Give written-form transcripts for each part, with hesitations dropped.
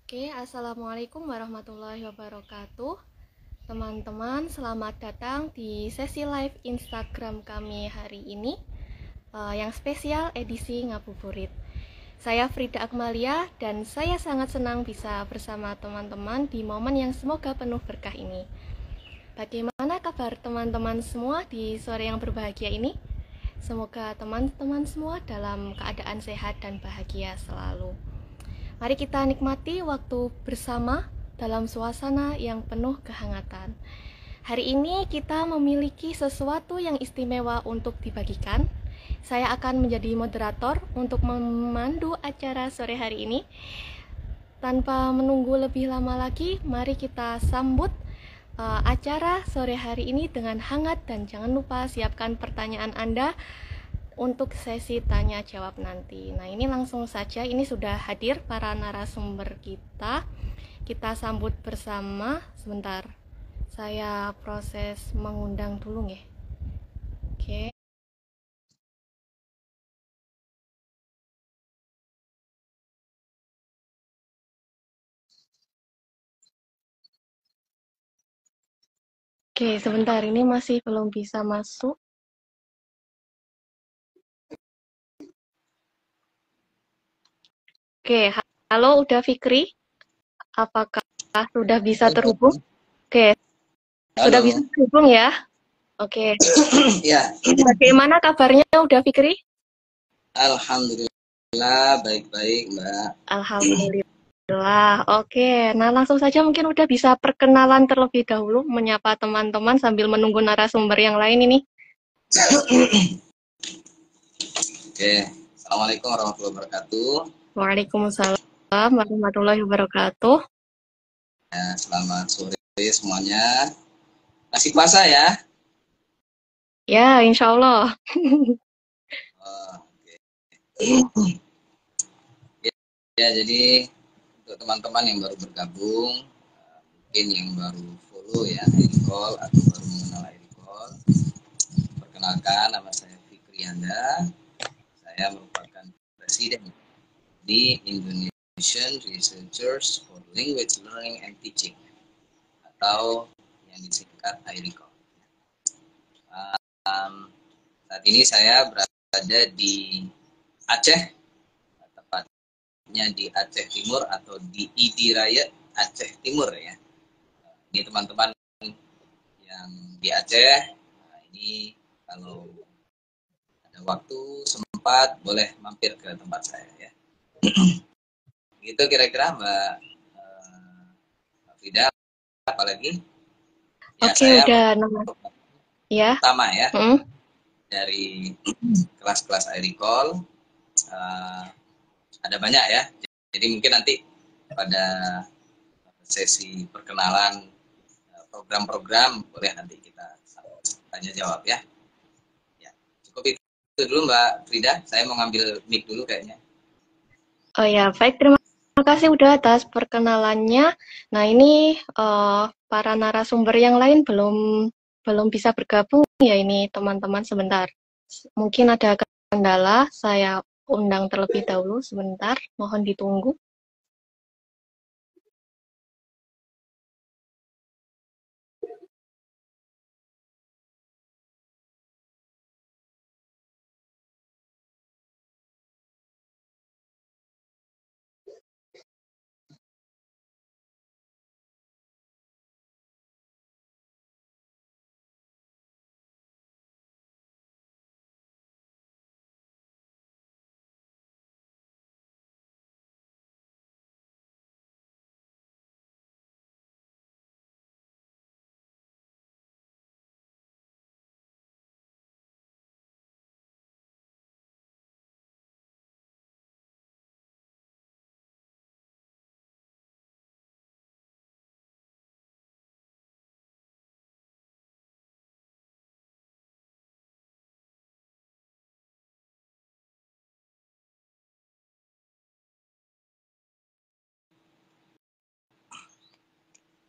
Oke, Assalamualaikum warahmatullahi wabarakatuh. Teman-teman, selamat datang di sesi live Instagram kami hari ini, yang spesial edisi Ngabuburit. Saya Frida Akmalia dan saya sangat senang bisa bersama teman-teman di momen yang semoga penuh berkah ini. Bagaimana kabar teman-teman semua di sore yang berbahagia ini? Semoga teman-teman semua dalam keadaan sehat dan bahagia selalu. Mari kita nikmati waktu bersama dalam suasana yang penuh kehangatan. Hari ini kita memiliki sesuatu yang istimewa untuk dibagikan. Saya akan menjadi moderator untuk memandu acara sore hari ini. Tanpa menunggu lebih lama lagi, mari kita sambut acara sore hari ini dengan hangat dan jangan lupa siapkan pertanyaan Anda untuk sesi tanya jawab nanti. Nah, ini langsung saja, ini sudah hadir para narasumber kita. Kita sambut bersama. Sebentar, saya proses mengundang dulu ya. Oke. Oke, sebentar, ini masih belum bisa masuk. Oke, halo, udah Fikri? Apakah sudah bisa terhubung? Oke, sudah bisa terhubung ya? Oke. Ya. Bagaimana kabarnya udah Fikri? Alhamdulillah baik-baik, Mbak. Alhamdulillah. Oke, nah langsung saja mungkin udah bisa perkenalan terlebih dahulu, menyapa teman-teman sambil menunggu narasumber yang lain ini. Oke, Assalamualaikum warahmatullahi wabarakatuh. Waalaikumsalam warahmatullahi wabarakatuh. Ya, selamat sore semuanya. Masih puasa ya? Ya, insya Allah. Ya, jadi untuk teman-teman yang baru bergabung, mungkin yang baru follow ya iRecall atau baru mengenal iRecall, perkenalkan, nama saya Fikri Anda. Saya merupakan presiden di Indonesian Researchers for Language Learning and Teaching atau yang disingkat iRecall. Saat ini saya berada di Aceh, tepatnya di Aceh Timur atau di ID Raya Aceh Timur ya. Ini teman-teman yang di Aceh, nah ini kalau ada waktu sempat boleh mampir ke tempat saya ya. Gitu kira-kira Mbak Frida, apalagi? Ya, Oke, saya udah nama ya. Pertama ya. Dari kelas-kelas iRecall ada banyak ya. Jadi mungkin nanti pada sesi perkenalan program-program boleh nanti kita tanya jawab ya. Ya, cukup itu dulu Mbak Frida. Saya mau ngambil mic dulu kayaknya. Oh ya, baik, terima kasih udah atas perkenalannya. Nah, ini para narasumber yang lain belum bisa bergabung ya ini teman-teman sebentar. Mungkin ada kendala, saya undang terlebih dahulu sebentar, mohon ditunggu.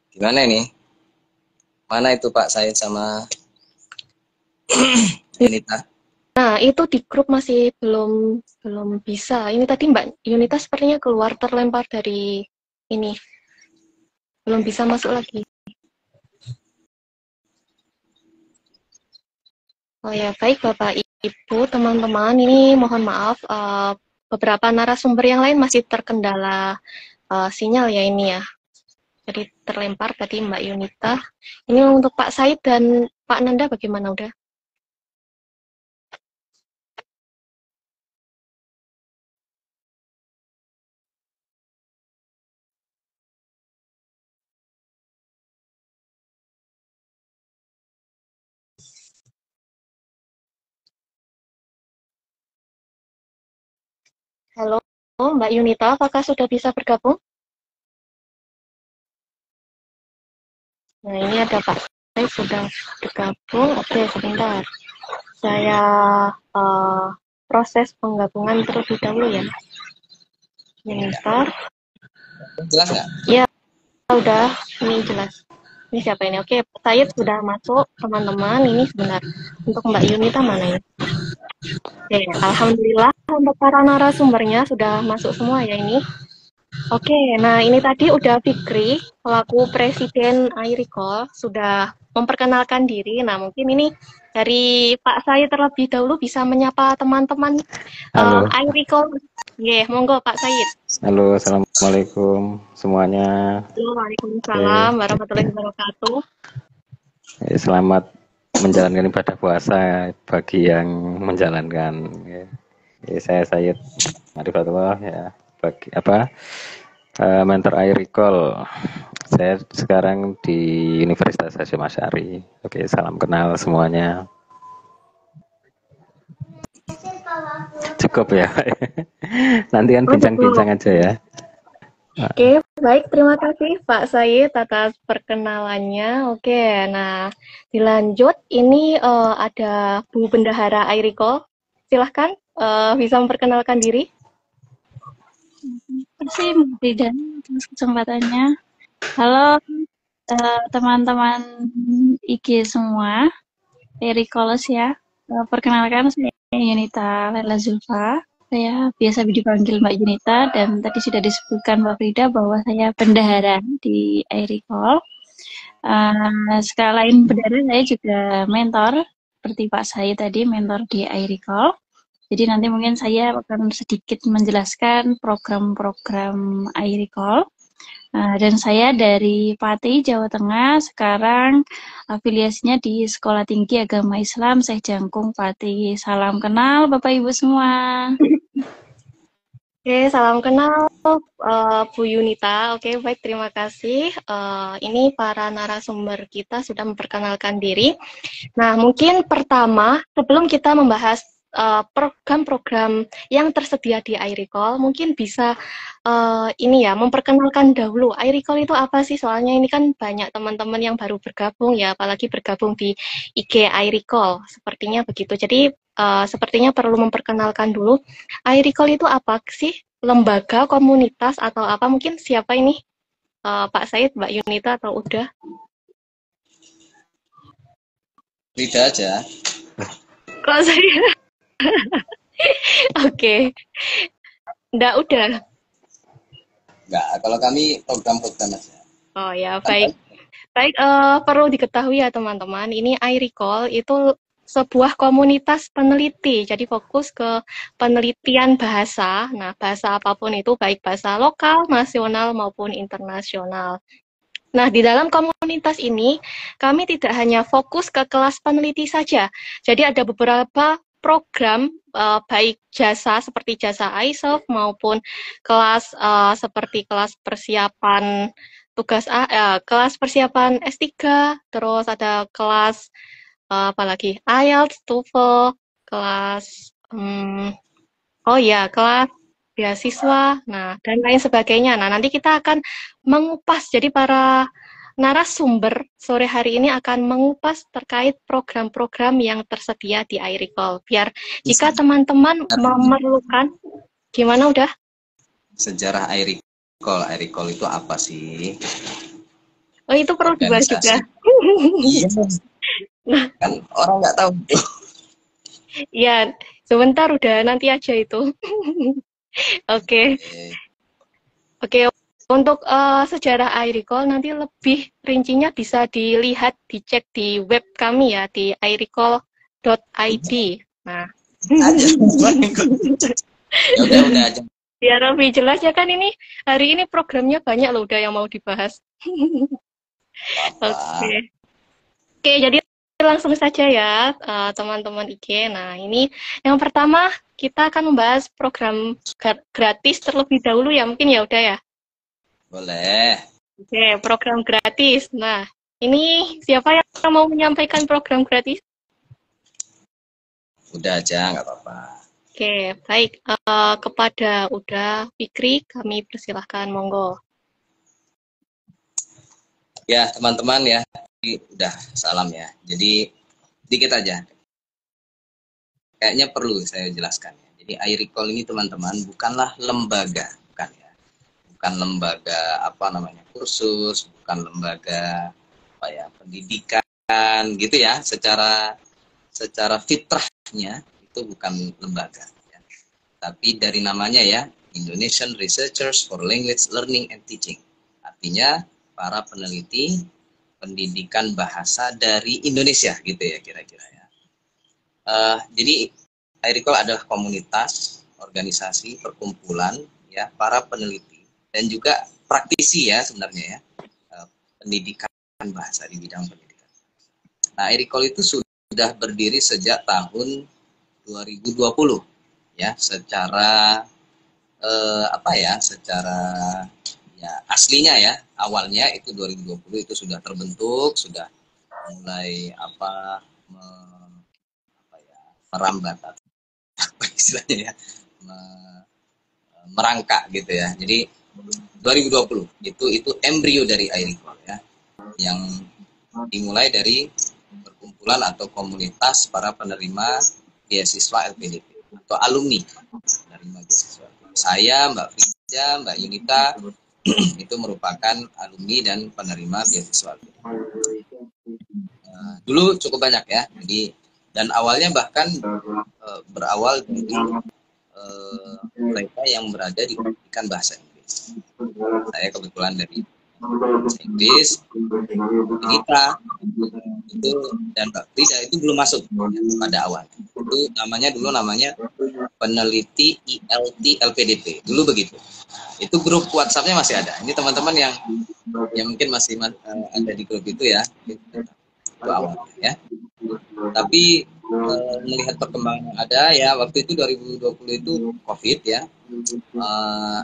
Gimana ini? Mana itu Pak Said sama Yunita? Nah, itu di grup masih belum bisa. Ini tadi Mbak Yunita sepertinya keluar terlempar dari ini belum bisa masuk lagi. Oh ya, baik Bapak Ibu, teman-teman, ini mohon maaf, beberapa narasumber yang lain masih terkendala sinyal ya ini ya. Jadi terlempar tadi Mbak Yunita. Ini untuk Pak Said dan Pak Nanda bagaimana udah? Halo Mbak Yunita, apakah sudah bisa bergabung? Nah ini ada Pak Said sudah bergabung. Oke, sebentar. Saya proses penggabungan terlebih dahulu ya. Sebentar. Jelas nggak? Ya, udah. Ini jelas. Ini siapa ini? Oke, Said sudah masuk, teman-teman. Ini sebentar. Untuk Mbak Yunita mana ini? Oke, alhamdulillah untuk para narasumbernya sudah masuk semua ya ini. Oke, nah ini tadi udah Fikri, selaku Presiden iRecall, sudah memperkenalkan diri. Nah, mungkin ini dari Pak Said terlebih dahulu bisa menyapa teman-teman iRecall. Oke, monggo Pak Said. Halo, assalamualaikum semuanya. Waalaikumsalam warahmatullahi wabarakatuh. Selamat menjalankan ibadah puasa bagi yang menjalankan. Saya Said Marifatullah ya. Bagi mentor iRecall. Saya sekarang di Universitas Hasyim Asy'ari. Oke, salam kenal semuanya. Cukup ya. Nanti kan bincang-bincang aja ya. Oke, baik. Terima kasih Pak Said atas perkenalannya. Oke, nah dilanjut. Ini ada Bu Bendahara iRecall. Silahkan bisa memperkenalkan diri. Terima kasih Mbak Frida atas kesempatannya. Halo teman-teman IG semua, iRecallers ya. Perkenalkan saya Yunita Lela Zulfa. Saya biasa dipanggil Mbak Yunita dan tadi sudah disebutkan Mbak Frida bahwa saya bendahara di iRecall. Selain bendahara saya juga mentor seperti Pak Said tadi mentor di iRecall. Jadi nanti mungkin saya akan sedikit menjelaskan program-program iRecall. Dan saya dari Pati, Jawa Tengah, sekarang afiliasinya di Sekolah Tinggi Agama Islam Syekh Jangkung Pati. Salam kenal Bapak Ibu semua. Oke, salam kenal Bu Yunita. Oke, baik, terima kasih. Ini para narasumber kita sudah memperkenalkan diri. Nah, mungkin pertama, sebelum kita membahas program-program yang tersedia di iRecall, mungkin bisa ini ya, memperkenalkan dahulu iRecall itu apa sih? Soalnya ini kan banyak teman-teman yang baru bergabung ya, apalagi bergabung di IG iRecall, sepertinya begitu. Jadi sepertinya perlu memperkenalkan dulu iRecall itu apa sih? Lembaga, komunitas, atau apa? Mungkin siapa ini? Pak Said, Mbak Yunita, atau udah? Frida aja. Kok saya? Oke. Nggak udah? Nggak, kalau kami program-program aja. Oh ya, baik. Baik, perlu diketahui ya teman-teman, ini iRecall itu sebuah komunitas peneliti, jadi fokus ke penelitian bahasa. Nah, bahasa apapun itu, baik bahasa lokal, nasional, maupun internasional. Nah, di dalam komunitas ini, kami tidak hanya fokus ke kelas peneliti saja. Jadi ada beberapa program, baik jasa seperti jasa ISOF, maupun kelas seperti kelas persiapan kelas persiapan S3, terus ada kelas apalagi IELTS, TOEFL, kelas kelas beasiswa, nah dan lain sebagainya. Nah, nanti kita akan mengupas, jadi para narasumber sore hari ini akan mengupas terkait program-program yang tersedia di iRecall. Biar jika teman-teman memerlukan, gimana udah? Sejarah iRecall. iRecall itu apa sih? Oh, itu perlu dibahas juga. Iya. Nah, kan orang nggak tahu. Ya, sebentar udah, nanti aja itu. Oke. Oke, Untuk sejarah iRecall nanti lebih rincinya bisa dilihat, dicek di web kami ya, di irecall.id. Nah, Aja. Ya udah aja. biar lebih jelas ya kan, ini hari ini programnya banyak loh udah yang mau dibahas. Oke. Oke, jadi langsung saja ya teman-teman IG. Nah, ini yang pertama kita akan membahas program gratis terlebih dahulu ya, mungkin ya udah ya. Boleh. Oke, program gratis. Nah, ini siapa yang mau menyampaikan program gratis? Udah aja, nggak apa-apa. Oke, baik. Kepada Uda Fikri, kami persilahkan, monggo. Ya, teman-teman ya, udah salam ya. Jadi, dikit aja. Kayaknya perlu saya jelaskan ya. Jadi, iRecall ini teman-teman bukanlah lembaga, bukan ya. Bukan lembaga kursus, bukan lembaga pendidikan gitu ya. Secara fitrahnya itu bukan lembaga ya. Tapi dari namanya ya, Indonesian Researchers for Language Learning and Teaching. Artinya para peneliti pendidikan bahasa dari Indonesia gitu ya kira-kira ya. Jadi iRecall adalah komunitas, organisasi, perkumpulan ya para peneliti dan juga praktisi ya sebenarnya ya pendidikan bahasa di bidang pendidikan. Nah, iRecall itu sudah berdiri sejak tahun 2020 ya secara aslinya ya awalnya itu 2020 itu sudah terbentuk, sudah mulai merambat apa istilahnya ya merangkak gitu ya. Jadi 2020 itu embrio dari iRecall ya yang dimulai dari perkumpulan atau komunitas para penerima beasiswa LPDP atau alumni penerima beasiswa. Saya, Mbak Frida, Mbak Yunita itu merupakan alumni dan penerima beasiswa LPDP. Dulu cukup banyak ya. Jadi dan awalnya bahkan berawal dari mereka yang berada di pendidikan bahasa Inggris. Saya kebetulan dari bahasa Inggris, kita itu dan Mbak Frida itu belum masuk ya, pada awal. Itu namanya peneliti ILT LPDP. Dulu begitu. Itu grup WhatsApp-nya masih ada. Ini teman-teman yang mungkin masih ada di grup itu ya. Itu awal ya. Tapi melihat perkembangan ada ya waktu itu 2020 itu COVID ya.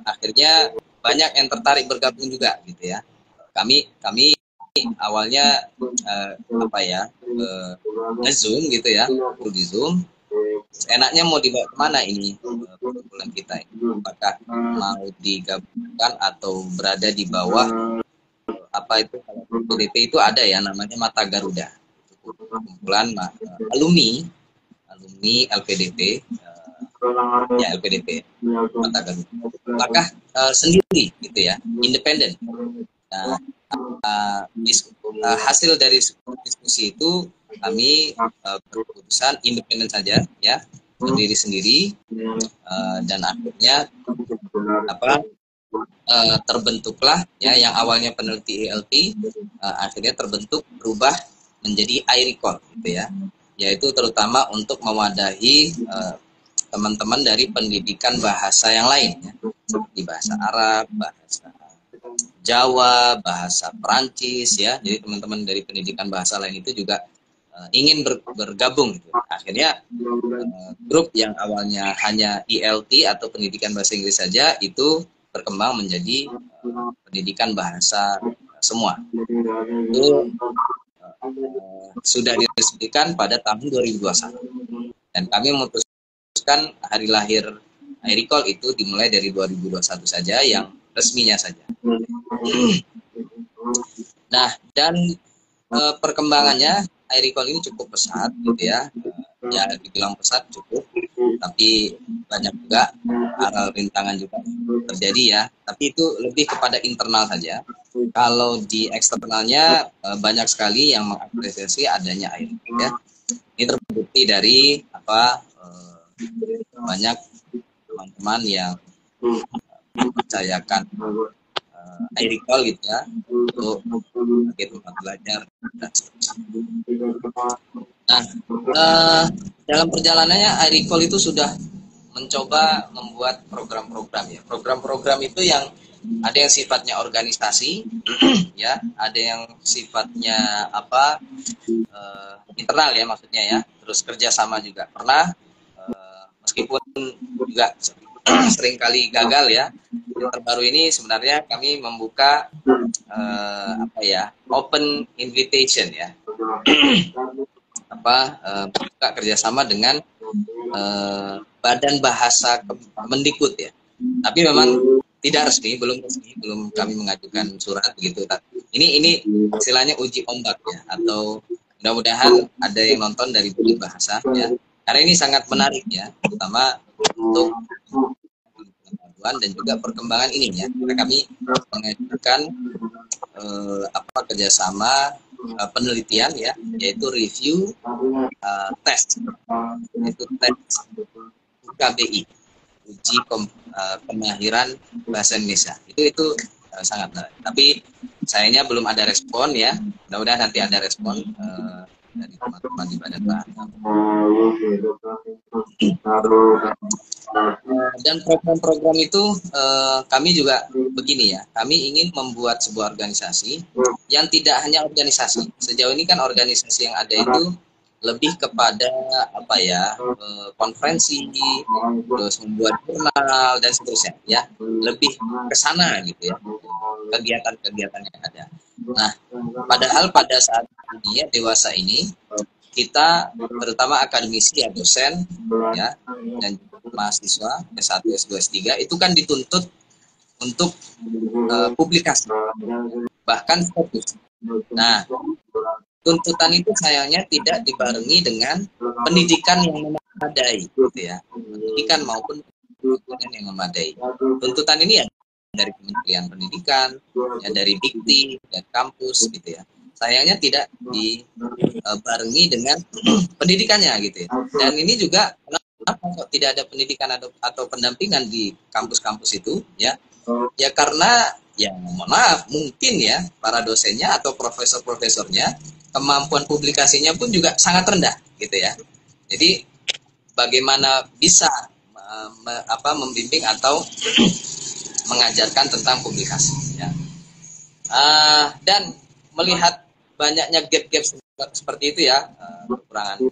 Akhirnya banyak yang tertarik bergabung juga gitu ya. Kami awalnya nge-zoom gitu ya, di Zoom. Enaknya mau dibawa kemana ini perkumpulan kita ini? Apakah mau digabungkan atau berada di bawah kalau PDP itu ada ya namanya Mata Garuda, kumpulan alumni LPDP ya LPDP Mata Garuda. Maka sendiri gitu ya, independen. Hasil dari diskusi itu kami berkeputusan independen saja ya, berdiri sendiri dan akhirnya terbentuklah ya yang awalnya peneliti ILT akhirnya berubah menjadi iRecall gitu ya, yaitu terutama untuk mewadahi teman-teman dari pendidikan bahasa yang lain ya, seperti bahasa Arab, bahasa Jawa, bahasa Perancis ya. Jadi teman-teman dari pendidikan bahasa lain itu juga ingin bergabung gitu. Akhirnya grup yang awalnya hanya ILT atau pendidikan bahasa Inggris saja itu berkembang menjadi pendidikan bahasa semua. Itu sudah diresmikan pada tahun 2021. Dan kami memutuskan hari lahir iRecall itu dimulai dari 2021 saja yang resminya saja. Nah, dan perkembangannya iRecall ini cukup pesat gitu ya. Ya dibilang pesat cukup, tapi banyak juga rintangan juga terjadi ya. Tapi itu lebih kepada internal saja. Kalau di eksternalnya banyak sekali yang mengapresiasi adanya iRecall ya. Ini terbukti dari banyak teman-teman yang mempercayakan iRecall gitu ya, untuk sebagai tempat belajar dan seterusnya. Nah, dalam perjalanannya iRecall itu sudah mencoba membuat program-program ya. Program-program itu yang ada yang sifatnya organisasi, ya, ada yang sifatnya internal ya maksudnya ya. Terus kerjasama juga pernah, meskipun juga seringkali gagal ya. Yang terbaru ini sebenarnya kami membuka open invitation ya. Membuka kerjasama dengan Badan Bahasa Kemendikbud ya. Tapi memang tidak resmi, belum kami mengajukan surat begitu. Ini istilahnya uji ombak ya, atau mudah-mudahan ada yang nonton dari Badan Bahasa ya. Karena ini sangat menarik ya, terutama untuk pengetahuan dan juga perkembangan ini ya. Karena kami mengajukan kerjasama penelitian ya, yaitu review test, yaitu tes UKBI, uji kemahiran bahasa Indonesia. Itu sangat menarik. Tapi sayangnya belum ada respon ya. Mudah-mudahan nanti ada respon dari teman-teman di Badan Bahasa. Dan program-program itu kami juga begini ya. Kami ingin membuat sebuah organisasi yang tidak hanya organisasi. Sejauh ini kan organisasi yang ada itu lebih kepada konferensi, terus membuat jurnal dan seterusnya ya, lebih ke sana gitu ya, kegiatan-kegiatan yang ada. Nah, padahal pada saat dunia dewasa ini kita terutama akademisi ya, dosen ya, dan mahasiswa S1, S2, S3 itu kan dituntut untuk publikasi, bahkan fokus. Nah, tuntutan itu sayangnya tidak dibarengi dengan pendidikan yang memadai, gitu ya. Pendidikan maupun pendidikan yang memadai. Tuntutan ini ya dari Kementerian Pendidikan, ya dari Dikti, dan kampus, gitu ya. Sayangnya tidak dibarengi dengan pendidikannya, gitu ya. Dan ini juga kenapa kok tidak ada pendidikan atau pendampingan di kampus-kampus itu, ya? Ya karena ya mohon maaf, mungkin ya para dosennya atau profesor-profesornya kemampuan publikasinya pun juga sangat rendah gitu ya. Jadi bagaimana bisa membimbing atau mengajarkan tentang publikasi ya. Dan melihat banyaknya gap-gap seperti itu ya, kekurangan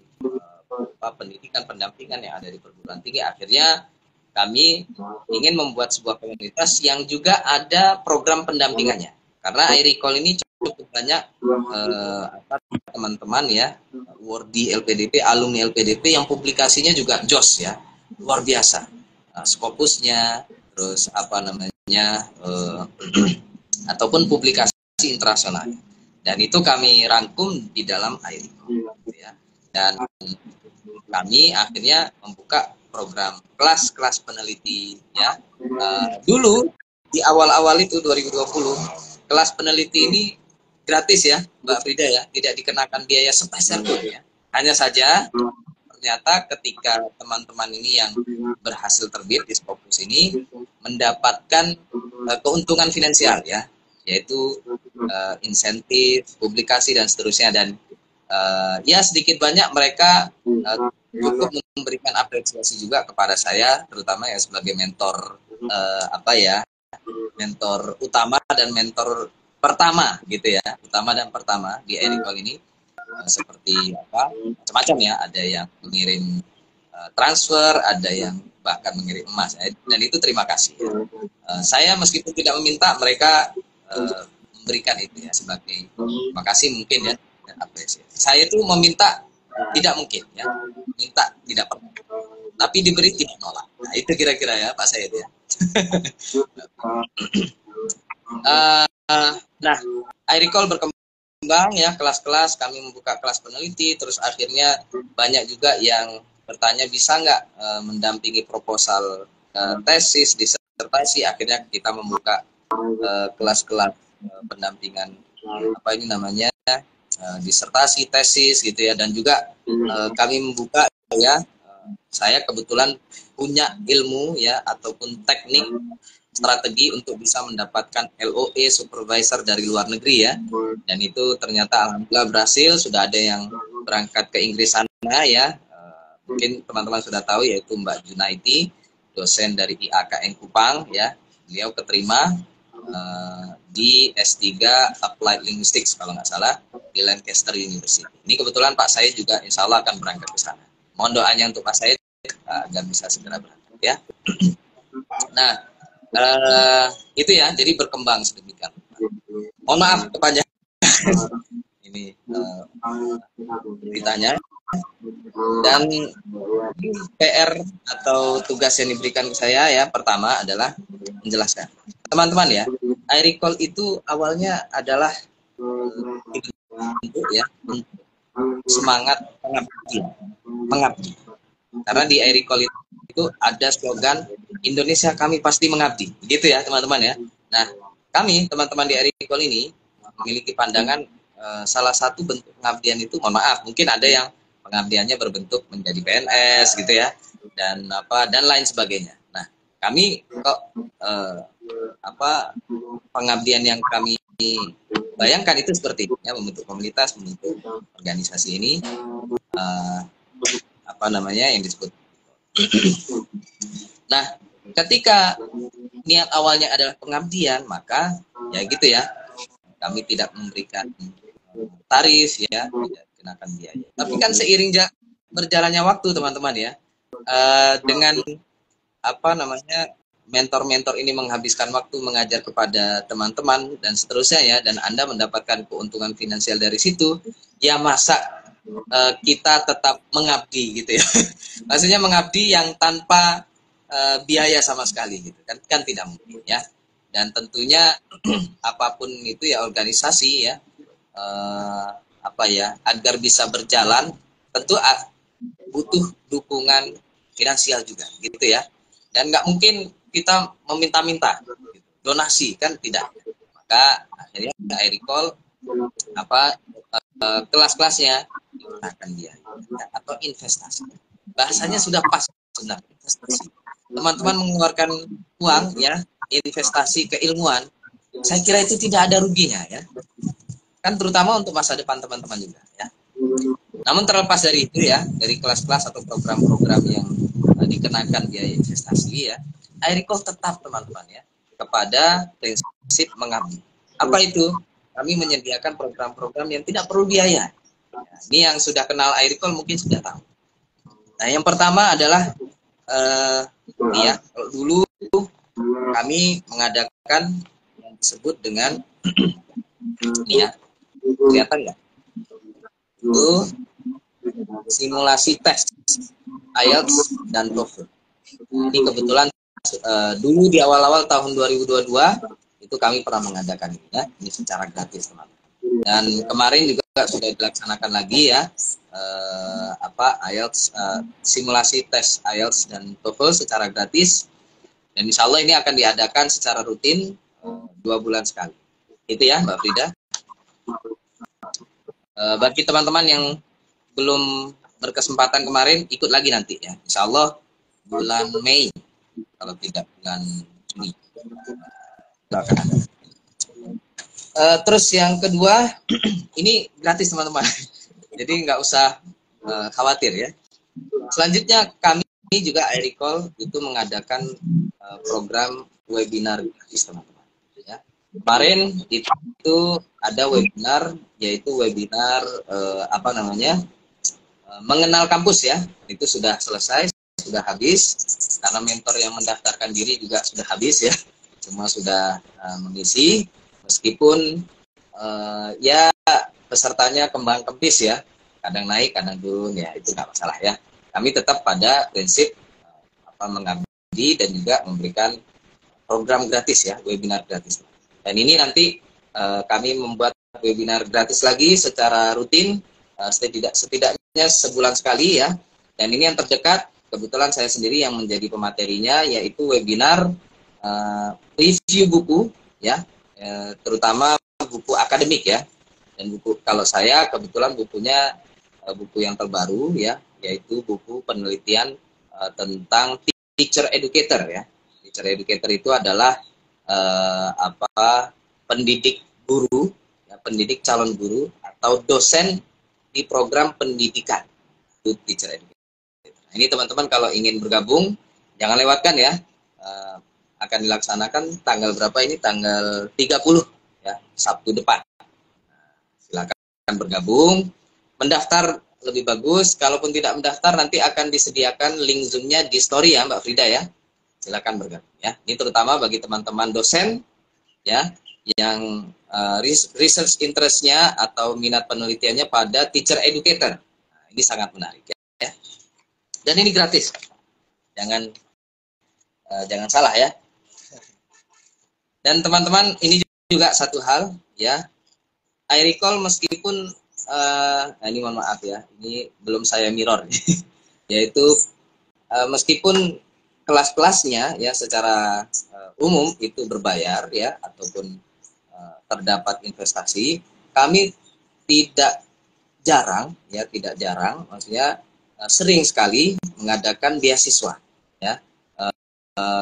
pendidikan pendampingan yang ada di perguruan tinggi, akhirnya kami ingin membuat sebuah komunitas yang juga ada program pendampingannya. Karena iRecall ini cukup banyak teman-teman ya, Wordi LPDP, alumni LPDP yang publikasinya juga jos ya, luar biasa. Scopusnya, terus ataupun publikasi internasional. Dan itu kami rangkum di dalam iRecall ya. Dan kami akhirnya membuka program kelas-kelas peneliti ya. Dulu di awal-awal itu 2020 kelas peneliti ini gratis ya Mbak Frida ya, tidak dikenakan biaya sepeser pun ya. Hanya saja ternyata ketika teman-teman ini yang berhasil terbit di Scopus ini mendapatkan keuntungan finansial ya, yaitu insentif, publikasi dan seterusnya, dan ya sedikit banyak mereka cukup memberikan apresiasi juga kepada saya, terutama ya sebagai mentor mentor utama dan mentor pertama gitu ya, utama dan pertama di iRecall ini, seperti macam-macam ya, ada yang mengirim transfer, ada yang bahkan mengirim emas ya, dan itu terima kasih ya. Saya meskipun tidak meminta, mereka memberikan itu ya sebagai terima kasih mungkin ya, dan apresiasi. Saya itu meminta tidak mungkin ya, minta tidak pernah, tapi diberi tidak nolak. Nah itu kira-kira ya Pak Said ya. Nah, iRecall berkembang ya, kelas-kelas, kami membuka kelas peneliti, terus akhirnya banyak juga yang bertanya bisa nggak mendampingi proposal tesis, disertasi. Akhirnya kita membuka kelas-kelas pendampingan disertasi, tesis gitu ya, dan juga kami membuka ya saya kebetulan punya ilmu ya ataupun teknik strategi untuk bisa mendapatkan LOE supervisor dari luar negeri ya. Dan itu ternyata alhamdulillah berhasil, sudah ada yang berangkat ke Inggris sana ya. Mungkin teman-teman sudah tahu yaitu Mbak Junaiti, dosen dari IAKN Kupang ya. Beliau keterima di S3 Applied Linguistics kalau nggak salah di Lancaster University. Ini kebetulan Pak Said juga insya Allah akan berangkat ke sana. Mohon doanya untuk Pak Said agar bisa segera berangkat ya. Nah, itu ya, jadi berkembang sedemikian. Mohon maaf kepanjangan ini ditanya. Dan PR atau tugas yang diberikan ke saya ya, pertama adalah menjelaskan. Teman-teman ya, iRecall itu awalnya adalah untuk ya semangat mengabdi. Karena di iRecall itu ada slogan Indonesia kami pasti mengabdi, begitu ya teman-teman ya. Nah, kami teman-teman di iRecall ini memiliki pandangan salah satu bentuk pengabdian itu, mohon maaf, mungkin ada yang pengabdiannya berbentuk menjadi PNS gitu ya, dan lain sebagainya. Nah, kami kok pengabdian yang kami bayangkan itu seperti ya, membentuk komunitas, membentuk organisasi ini yang disebut. Nah, ketika niat awalnya adalah pengabdian, maka ya gitu ya, kami tidak memberikan tarif ya, tidak kenakan biaya. Tapi kan seiring berjalannya waktu teman-teman ya, dengan mentor-mentor ini menghabiskan waktu mengajar kepada teman-teman dan seterusnya ya, dan Anda mendapatkan keuntungan finansial dari situ, ya masa kita tetap mengabdi gitu ya. Maksudnya mengabdi yang tanpa biaya sama sekali gitu kan tidak mungkin ya. Dan tentunya apapun itu ya organisasi ya, agar bisa berjalan tentu butuh dukungan finansial juga gitu ya. Dan nggak mungkin kita meminta-minta donasi kan, tidak. Maka akhirnya iRecall kelas-kelasnya digunakan biaya atau investasi. Bahasanya sudah pas sebenarnya, investasi. Teman-teman mengeluarkan uang ya, investasi keilmuan, saya kira itu tidak ada ruginya ya. Kan terutama untuk masa depan teman-teman juga ya. Namun terlepas dari itu ya, dari kelas-kelas atau program-program yang dikenakan biaya investasi ya, iRecall tetap teman-teman ya kepada prinsip mengabdi. Apa itu? Kami menyediakan program-program yang tidak perlu biaya. Ini yang sudah kenal iRecall mungkin sudah tahu. Nah, yang pertama adalah kalau dulu kami mengadakan yang disebut dengan ini ya, kelihatan nggak? Itu simulasi tes IELTS dan TOEFL. Ini kebetulan dulu di awal-awal tahun 2022 itu kami pernah mengadakan ini ya, ini secara gratis teman-teman. Dan kemarin juga sudah dilaksanakan lagi ya, IELTS simulasi tes IELTS dan TOEFL secara gratis. Dan insya Allah ini akan diadakan secara rutin 2 bulan sekali. Itu ya Mbak Frida. Bagi teman-teman yang belum berkesempatan kemarin, ikut lagi nanti ya. Insya Allah bulan Mei, kalau tidak bulan Juni. Terus yang kedua, ini gratis teman-teman. Jadi nggak usah khawatir ya. Selanjutnya kami juga iRecall itu mengadakan program webinar gratis teman-teman. Ya. Kemarin itu ada webinar, yaitu webinar mengenal kampus ya. Itu sudah selesai, sudah habis. Karena mentor yang mendaftarkan diri juga sudah habis ya. Cuma sudah mengisi. Meskipun ya pesertanya kembang kempis ya, kadang naik kadang turun ya, itu nggak masalah ya. Kami tetap pada prinsip mengabdi dan juga memberikan program gratis ya, webinar gratis. Dan ini nanti kami membuat webinar gratis lagi secara rutin, setidaknya sebulan sekali ya. Dan ini yang terdekat, kebetulan saya sendiri yang menjadi pematerinya, yaitu webinar review buku ya. Terutama buku akademik ya, dan buku kalau saya kebetulan bukunya buku yang terbaru ya, yaitu buku penelitian tentang teacher educator ya. Teacher educator itu adalah pendidik guru, ya, pendidik calon guru atau dosen di program pendidikan. Itu teacher educator. Nah, ini teman-teman kalau ingin bergabung jangan lewatkan ya. Akan dilaksanakan tanggal berapa ini? Tanggal 30 ya, Sabtu depan. Silakan bergabung, mendaftar lebih bagus. Kalaupun tidak mendaftar nanti akan disediakan link Zoom-nya di story ya Mbak Frida ya. Silakan bergabung ya. Ini terutama bagi teman-teman dosen ya yang research interest-nya atau minat penelitiannya pada teacher educator. Nah, ini sangat menarik ya. Dan ini gratis. Jangan salah ya. Dan teman-teman ini juga satu hal ya. iRecall meskipun ini mohon maaf ya, ini belum saya mirror yaitu meskipun kelas-kelasnya ya secara umum itu berbayar ya ataupun terdapat investasi, kami tidak jarang maksudnya sering sekali mengadakan beasiswa ya.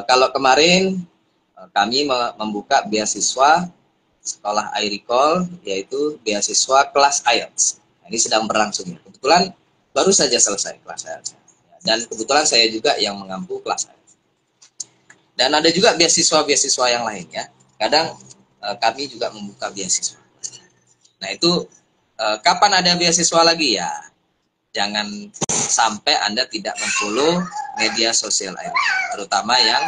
Kalau kemarin kami membuka beasiswa sekolah iRecall, yaitu beasiswa kelas IELTS. Nah, ini sedang berlangsung ya. Kebetulan baru saja selesai kelas IELTS. Dan kebetulan saya juga yang mengampu kelas IELTS. Dan ada juga beasiswa-beasiswa yang lain ya. Kadang kami juga membuka beasiswa. Nah itu kapan ada beasiswa lagi ya? Jangan sampai Anda tidak memfollow media sosial iRecall, terutama yang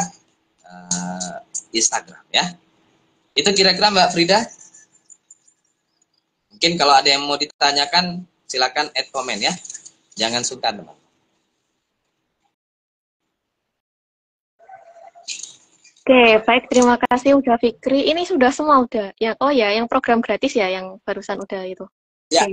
Instagram ya. Itu kira-kira Mbak Frida. Mungkin kalau ada yang mau ditanyakan silakan add komen ya. Jangan sungkan teman. Oke, baik, terima kasih udah Fikri. Ini sudah semua udah. Yang yang program gratis ya yang barusan udah itu. Ya.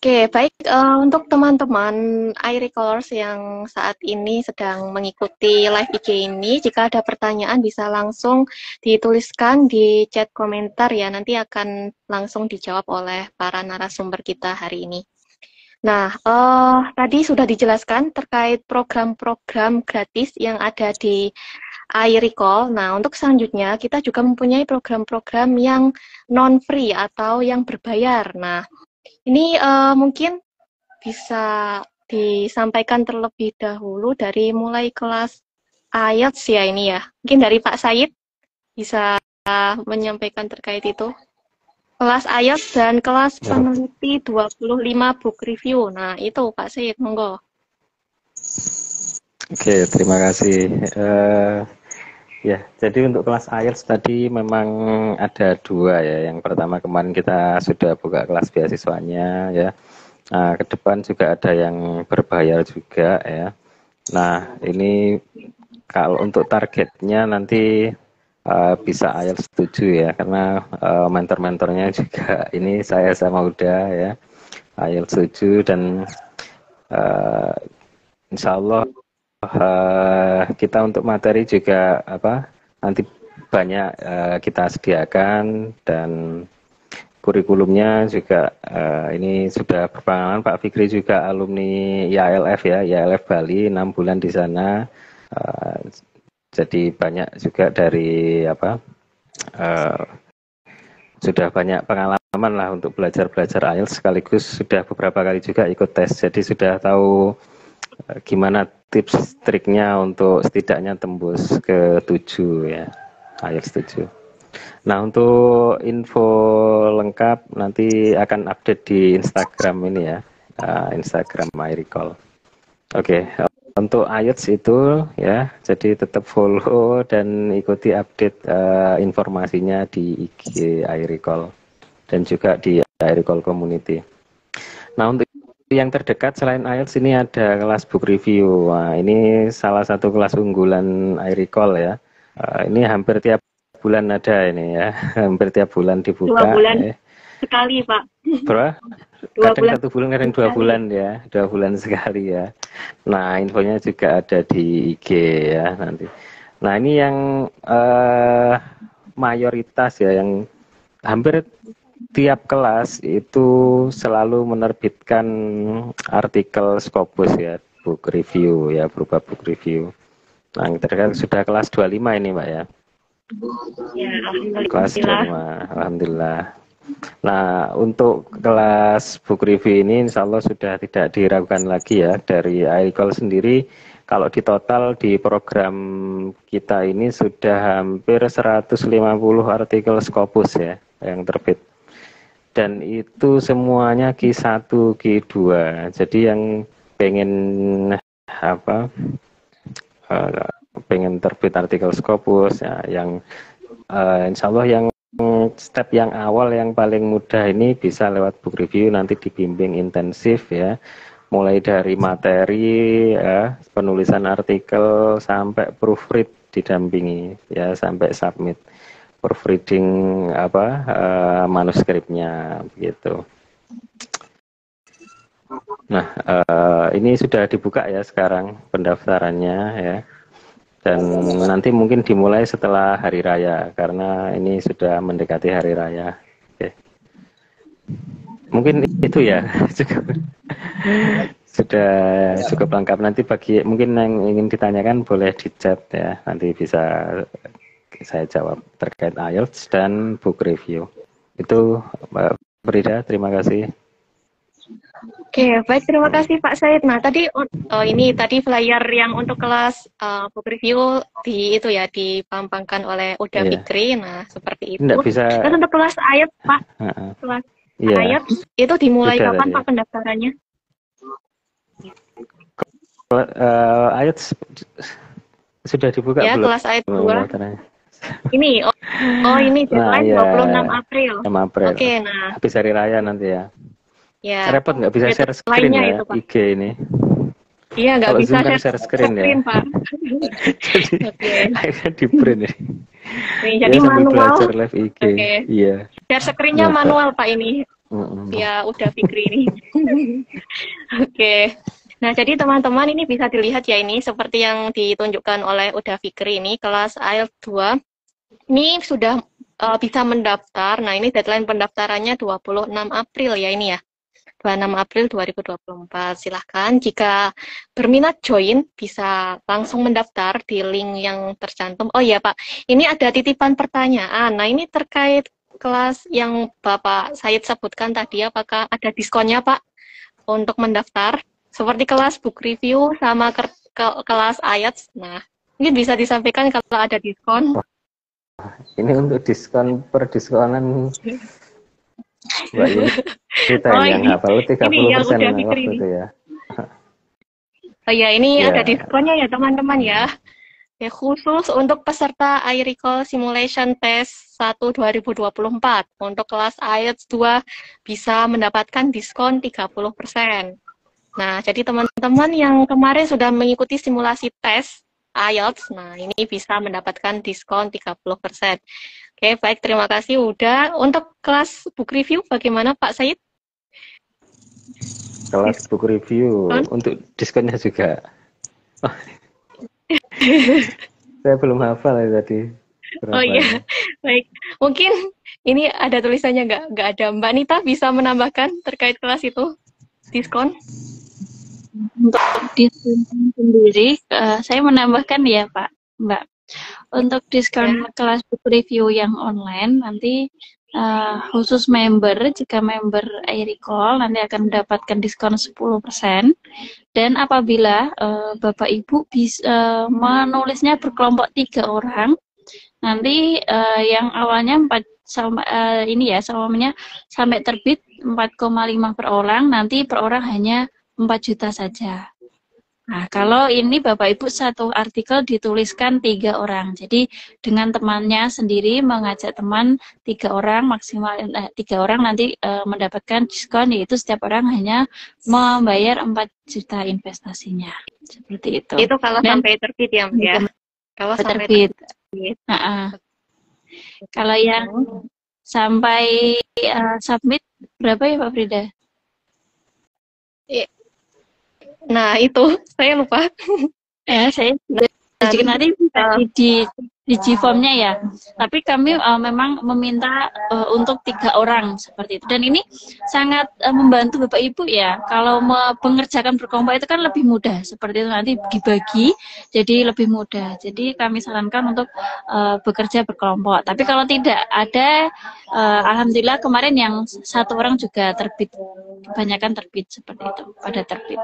Oke, baik, untuk teman-teman iRecallers yang saat ini sedang mengikuti live IG ini, jika ada pertanyaan bisa langsung dituliskan di chat komentar ya, nanti akan langsung dijawab oleh para narasumber kita hari ini. Nah, tadi sudah dijelaskan terkait program-program gratis yang ada di iRecall. Nah, untuk selanjutnya kita juga mempunyai program-program yang non-free atau yang berbayar. Nah, ini mungkin bisa disampaikan terlebih dahulu dari mulai kelas IELTS ya ini ya. Mungkin dari Pak Said bisa menyampaikan terkait itu. Kelas IELTS dan kelas peneliti 25 book review. Nah, itu Pak Said, monggo. Oke, terima kasih. Ya, jadi untuk kelas IELTS tadi memang ada dua ya. Yang pertama kemarin kita sudah buka kelas beasiswanya ya. Nah, ke depan juga ada yang berbayar juga ya. Nah, ini kalau untuk targetnya nanti bisa IELTS 7 ya, karena mentor-mentornya juga ini saya sama udah ya, IELTS 7 dan insya Allah kita untuk materi juga nanti banyak kita sediakan dan kurikulumnya juga ini sudah berpengalaman. Pak Fikri juga alumni IALF ya, IALF Bali 6 bulan di sana. Jadi banyak juga dari sudah banyak pengalaman lah untuk belajar IELTS, sekaligus sudah beberapa kali juga ikut tes. Jadi sudah tahu gimana tips triknya untuk setidaknya tembus ke 7 ya, IELTS 7. Nah, untuk info lengkap nanti akan update di Instagram ini ya, Instagram iRecall. Oke, untuk IELTS itu ya, jadi tetap follow dan ikuti update informasinya di IG iRecall dan juga di iRecall Community. Nah, untuk yang terdekat selain IELTS ini ada kelas book review. Nah, ini salah satu kelas unggulan iRecall ya. Ini hampir tiap bulan ada ini ya, hampir tiap bulan dibuka. 2 bulan sekali Pak. Berapa? Kadang 1 bulan, kadang 2 bulan ya, 2 bulan sekali ya. Nah, infonya juga ada di IG ya nanti. Nah, ini yang mayoritas ya, yang hampir tiap kelas itu selalu menerbitkan artikel Scopus ya. book review ya, berupa book review. Nah, kita kan sudah kelas 25 ini Mbak ya. Ya, Kelas alhamdulillah. 25, alhamdulillah. Nah, untuk kelas book review ini insya Allah sudah tidak diragukan lagi ya. Dari iRecall sendiri, kalau di total di program kita ini sudah hampir 150 artikel Scopus ya yang terbit. Dan itu semuanya Q1, Q2. Jadi yang pengen apa, pengen terbit artikel Scopus ya, yang insya Allah yang step yang awal yang paling mudah ini bisa lewat book review, nanti dibimbing intensif ya, mulai dari materi ya, penulisan artikel sampai proofread didampingi ya, sampai submit proofreading manuskripnya begitu. Nah, ini sudah dibuka ya sekarang pendaftarannya ya. Dan nanti mungkin dimulai setelah hari raya karena ini sudah mendekati hari raya. Oke. Mungkin itu ya sudah cukup lengkap. Nanti bagi mungkin yang ingin ditanyakan boleh di chat ya, nanti bisa saya jawab terkait IELTS dan book review. Itu Mbak Frida, terima kasih. Oke, baik, terima kasih Pak Said. Nah, tadi ini tadi flyer yang untuk kelas book review itu ya dipampangkan oleh Uda Fikri. Nah, seperti itu. Nggak bisa. Dan untuk kelas IELTS, Pak, kelas IELTS itu dimulai kapan Pak pendaftarannya? IELTS sudah dibuka ya, belum? Kelas IELTS 2. Ini, ini deadline 26 April. 6 April. Oke, nah. Habis hari raya nanti ya. Ya. Repot nggak bisa share screen ya itu, IG ini? Iya, nggak bisa kan share screen ya. Pak. Jadi akhirnya di print ini. Jadi manual. Belajar live IG. Iya. Share screen-nya manual Pak ini. Ya udah Fikri ini. Oke. Nah, jadi teman-teman ini bisa dilihat ya, ini seperti yang ditunjukkan oleh Uda Fikri ini kelas IELTS 2. Ini sudah bisa mendaftar. Nah, ini deadline pendaftarannya 26 April ya ini ya. 26 April 2024. Silahkan jika berminat join bisa langsung mendaftar di link yang tercantum. Oh iya Pak, ini ada titipan pertanyaan. Nah, ini terkait kelas yang Bapak Said sebutkan tadi, apakah ada diskonnya Pak untuk mendaftar? Seperti kelas book review sama kelas IELTS. Nah, mungkin bisa disampaikan kalau ada diskon. Ini untuk diskon per diskonan Mbak Yuni, kita yang hafal 30% waktu itu ya. Oh ya, ini ada diskonnya ya teman-teman ya. Ya, khusus untuk peserta iRecall Simulation Test 1 2024 untuk kelas IELTS 2 bisa mendapatkan diskon 30%. Nah, jadi teman-teman yang kemarin sudah mengikuti simulasi tes IELTS, nah ini bisa mendapatkan diskon 30%. Oke, baik, terima kasih udah. Untuk kelas book review bagaimana Pak Said? Kelas book review untuk diskonnya juga. Saya belum hafal ya tadi. Oh iya, baik. Mungkin ini ada tulisannya nggak ada. Mbak Nita bisa menambahkan terkait kelas itu diskon? Untuk diskon sendiri, saya menambahkan ya Pak, Mbak. Untuk diskon kelas book review yang online nanti khusus member, jika member iRecall nanti akan mendapatkan diskon 10%. Dan apabila Bapak Ibu bisa menulisnya berkelompok 3 orang, nanti yang awalnya 4 sampai terbit 4,5 per orang, nanti per orang hanya 4 juta saja. Nah, kalau ini Bapak Ibu satu artikel dituliskan 3 orang. Jadi dengan temannya sendiri mengajak teman 3 orang maksimal 3 orang nanti mendapatkan diskon, yaitu setiap orang hanya membayar 4 juta investasinya. Seperti itu. Itu kalau sampai terbit ya, Mbak ya. Kalau sampai terbit. Kalau yang sampai submit berapa ya Pak Frida? Nah, itu saya lupa. Saya juga nanti bisa di Digifomnya ya. Tapi kami memang meminta untuk 3 orang seperti itu. Dan ini sangat membantu Bapak Ibu ya. Kalau mengerjakan berkelompok itu kan lebih mudah. Seperti itu nanti dibagi jadi lebih mudah. Jadi kami sarankan untuk bekerja berkelompok. Tapi kalau tidak ada, alhamdulillah kemarin yang 1 orang juga terbit. Kebanyakan terbit seperti itu. Pada terbit.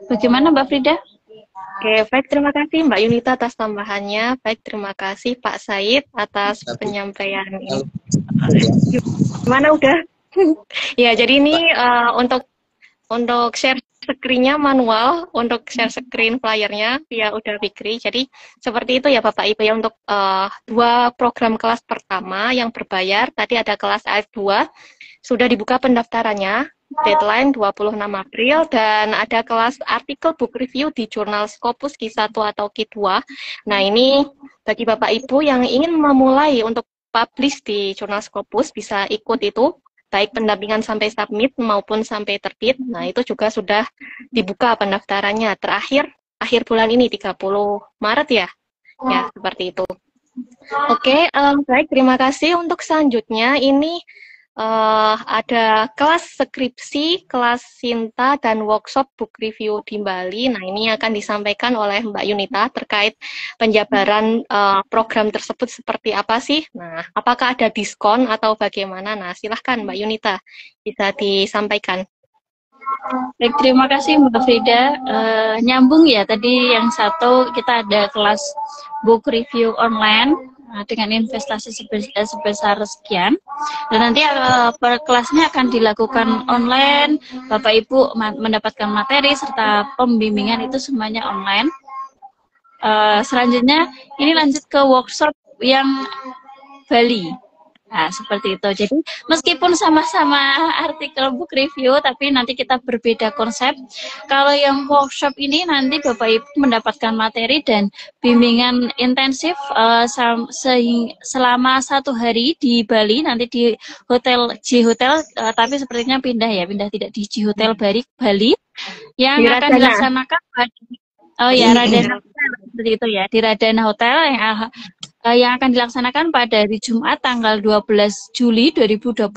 Bagaimana Mbak Frida? Oke, baik, terima kasih Mbak Yunita atas tambahannya. Baik, terima kasih Pak Said atas penyampaian ini. Gimana udah? Ya, jadi ini untuk share screen-nya manual, untuk share screen flyernya ya udah Fikri. Jadi seperti itu ya Bapak Ibu ya untuk 2 program kelas pertama yang berbayar. Tadi ada kelas AF2, sudah dibuka pendaftarannya. Deadline 26 April dan ada kelas artikel book review di jurnal Scopus Q1 atau Q2. Nah, ini bagi Bapak Ibu yang ingin memulai untuk publish di jurnal Scopus bisa ikut itu, baik pendampingan sampai submit maupun sampai terbit. Nah, itu juga sudah dibuka pendaftarannya. Terakhir akhir bulan ini 30 Maret ya. Ya, seperti itu. Oke, baik, terima kasih. Untuk selanjutnya ini ada kelas skripsi, kelas Sinta, dan workshop book review di Bali. Nah, ini akan disampaikan oleh Mbak Yunita terkait penjabaran program tersebut seperti apa sih? Nah, apakah ada diskon atau bagaimana? Nah, silahkan Mbak Yunita, bisa disampaikan. Baik, terima kasih Mbak Frida. Nyambung ya, tadi yang satu kita ada kelas book review online dengan investasi sebesar sekian, dan nanti kelasnya akan dilakukan online. Bapak Ibu mendapatkan materi serta pembimbingan itu semuanya online. Selanjutnya ini lanjut ke workshop yang Bali. Nah, seperti itu. Jadi, meskipun sama-sama artikel book review, tapi nanti kita berbeda konsep. Kalau yang workshop ini nanti Bapak Ibu mendapatkan materi dan bimbingan intensif selama 1 hari di Bali, nanti di Hotel J Hotel, tapi sepertinya pindah tidak di J Hotel Bali, yang Di akan Radana. dilaksanakan Radana, seperti itu ya, di Radana Hotel yang akan dilaksanakan pada hari Jumat tanggal 12 Juli 2024.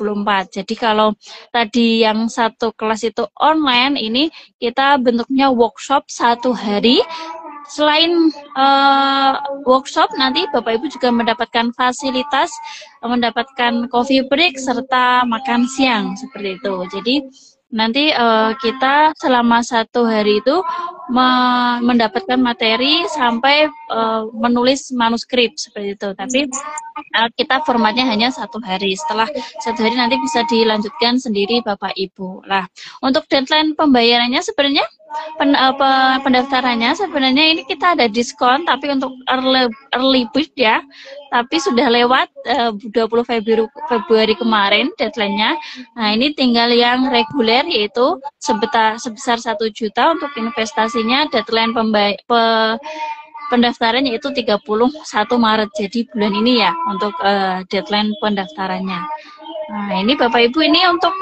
Jadi kalau tadi yang satu kelas itu online, ini kita bentuknya workshop 1 hari. Selain workshop, nanti Bapak Ibu juga mendapatkan fasilitas, mendapatkan coffee break serta makan siang seperti itu. Jadi nanti kita selama 1 hari itu mendapatkan materi sampai menulis manuskrip seperti itu. Tapi kita formatnya hanya 1 hari. Setelah 1 hari nanti bisa dilanjutkan sendiri Bapak Ibu. Nah, untuk deadline pembayarannya sebenarnya pendaftarannya sebenarnya ini kita ada diskon, tapi untuk early bird ya. Tapi sudah lewat 20 Februari kemarin deadline-nya. Nah, ini tinggal yang reguler yaitu sebesar 1 juta untuk investasinya. Deadline pendaftaran yaitu 31 Maret. Jadi bulan ini ya untuk deadline pendaftarannya. Nah, ini Bapak Ibu, ini untuk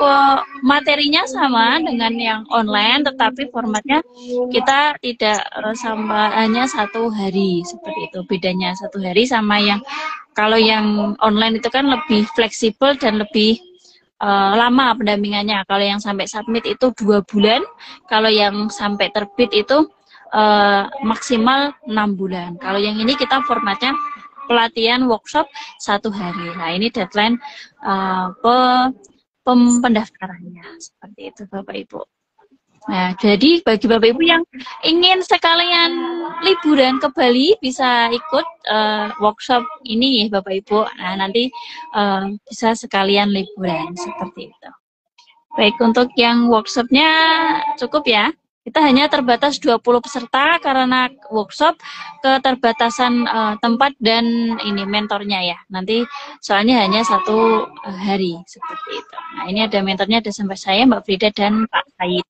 materinya sama dengan yang online, tetapi formatnya kita tidak sama, hanya 1 hari seperti itu. Bedanya 1 hari sama yang kalau yang online itu kan lebih fleksibel dan lebih lama pendampingannya. Kalau yang sampai submit itu 2 bulan, kalau yang sampai terbit itu maksimal 6 bulan. Kalau yang ini kita formatnya pelatihan workshop 1 hari. Nah, ini deadline pendaftarannya seperti itu Bapak Ibu. Nah, jadi bagi Bapak Ibu yang ingin sekalian liburan ke Bali bisa ikut workshop ini ya Bapak Ibu. Nah, nanti bisa sekalian liburan seperti itu. Baik, untuk yang workshopnya cukup ya. Kita hanya terbatas 20 peserta karena workshop keterbatasan tempat dan ini mentornya ya. Nanti soalnya hanya 1 hari seperti itu. Nah, ini ada mentornya, ada sampai saya, Mbak Frida dan Pak Said.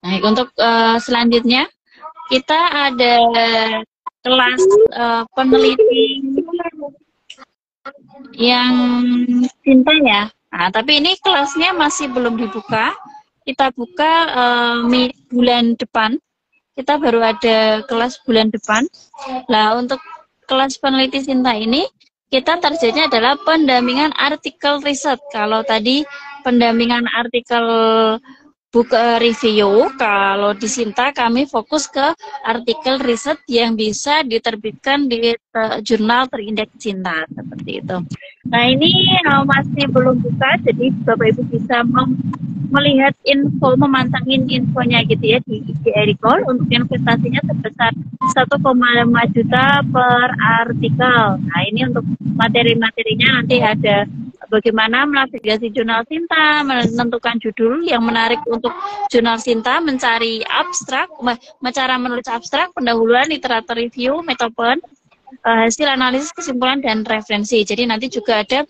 Nah, untuk selanjutnya kita ada kelas peneliti yang Sinta ya. Nah, tapi ini kelasnya masih belum dibuka. Kita buka bulan depan. Kita baru ada kelas bulan depan. Nah, untuk kelas peneliti Sinta ini kita targetnya adalah pendampingan artikel riset. Kalau tadi pendampingan artikel buku review, kalau di Sinta kami fokus ke artikel riset yang bisa diterbitkan di jurnal terindeks Sinta, seperti itu. Nah, ini masih belum buka, jadi Bapak Ibu bisa melihat info, memantengin infonya gitu ya di Ericol. Untuk investasinya sebesar 1,5 juta per artikel. Nah, ini untuk materi-materinya nanti ada bagaimana menavigasi jurnal Sinta, menentukan judul yang menarik untuk jurnal Sinta, mencari abstrak, cara menulis abstrak, pendahuluan, literatur review, metode, hasil analisis, kesimpulan, dan referensi. Jadi nanti juga ada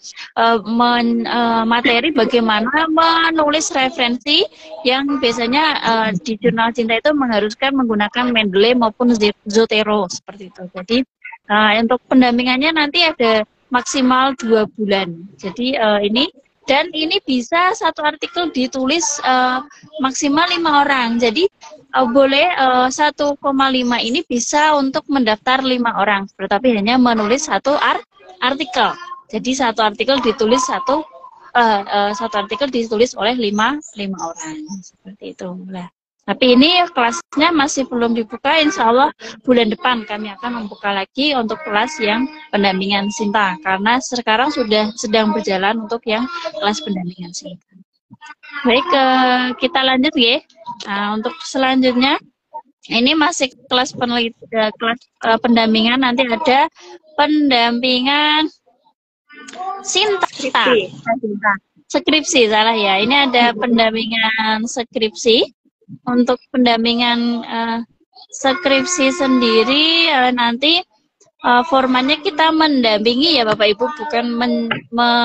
materi bagaimana menulis referensi yang biasanya di jurnal Sinta itu mengharuskan menggunakan Mendeley maupun Zotero, seperti itu. Jadi untuk pendampingannya nanti ada maksimal 2 bulan. Jadi ini bisa satu artikel ditulis maksimal 5 orang. Jadi boleh 1,5 ini bisa untuk mendaftar 5 orang. Tetapi hanya menulis satu artikel. Jadi satu artikel ditulis satu artikel ditulis oleh 5 orang. Seperti itu. Nah, tapi ini kelasnya masih belum dibuka, insya Allah bulan depan kami akan membuka lagi untuk kelas yang pendampingan Sinta. Karena sekarang sudah sedang berjalan untuk yang kelas pendampingan Sinta. Baik, kita lanjut ya. Nah, untuk selanjutnya, ini masih kelas pendampingan, nanti ada pendampingan Sinta. Skripsi, salah ya. Ini ada pendampingan skripsi. Untuk pendampingan skripsi sendiri nanti formatnya kita mendampingi ya Bapak Ibu, bukan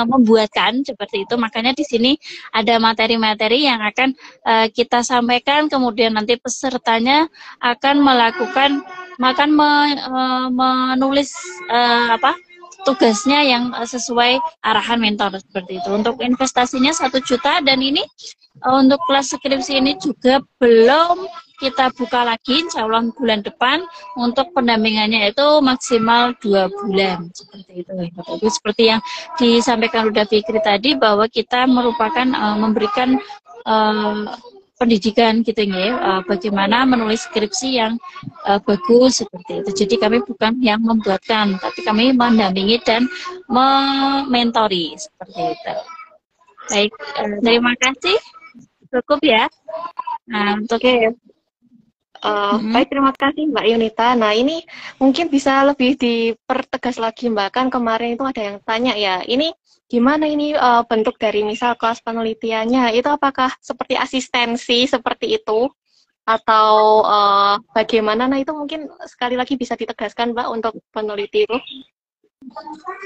membuatkan seperti itu. Makanya di sini ada materi-materi yang akan kita sampaikan, kemudian nanti pesertanya akan menulis tugasnya yang sesuai arahan mentor, seperti itu. Untuk investasinya 1 juta, dan ini untuk kelas skripsi ini juga belum kita buka lagi, insya Allah bulan depan. Untuk pendampingannya itu maksimal 2 bulan, seperti itu. Itu seperti yang disampaikan Uda Fikri tadi, bahwa kita merupakan memberikan pendidikan gitu ya, bagaimana menulis skripsi yang bagus, seperti itu. Jadi kami bukan yang membuatkan, tapi kami mendampingi dan mementori, seperti itu. Baik, terima kasih. Cukup ya. Nah, untuk baik, terima kasih Mbak Yunita. Nah, ini mungkin bisa lebih dipertegas lagi Mbak, kan kemarin itu ada yang tanya ya, ini gimana ini bentuk dari misal kelas penelitiannya, itu apakah seperti asistensi seperti itu, atau bagaimana? Nah, itu mungkin sekali lagi bisa ditegaskan Mbak untuk peneliti itu.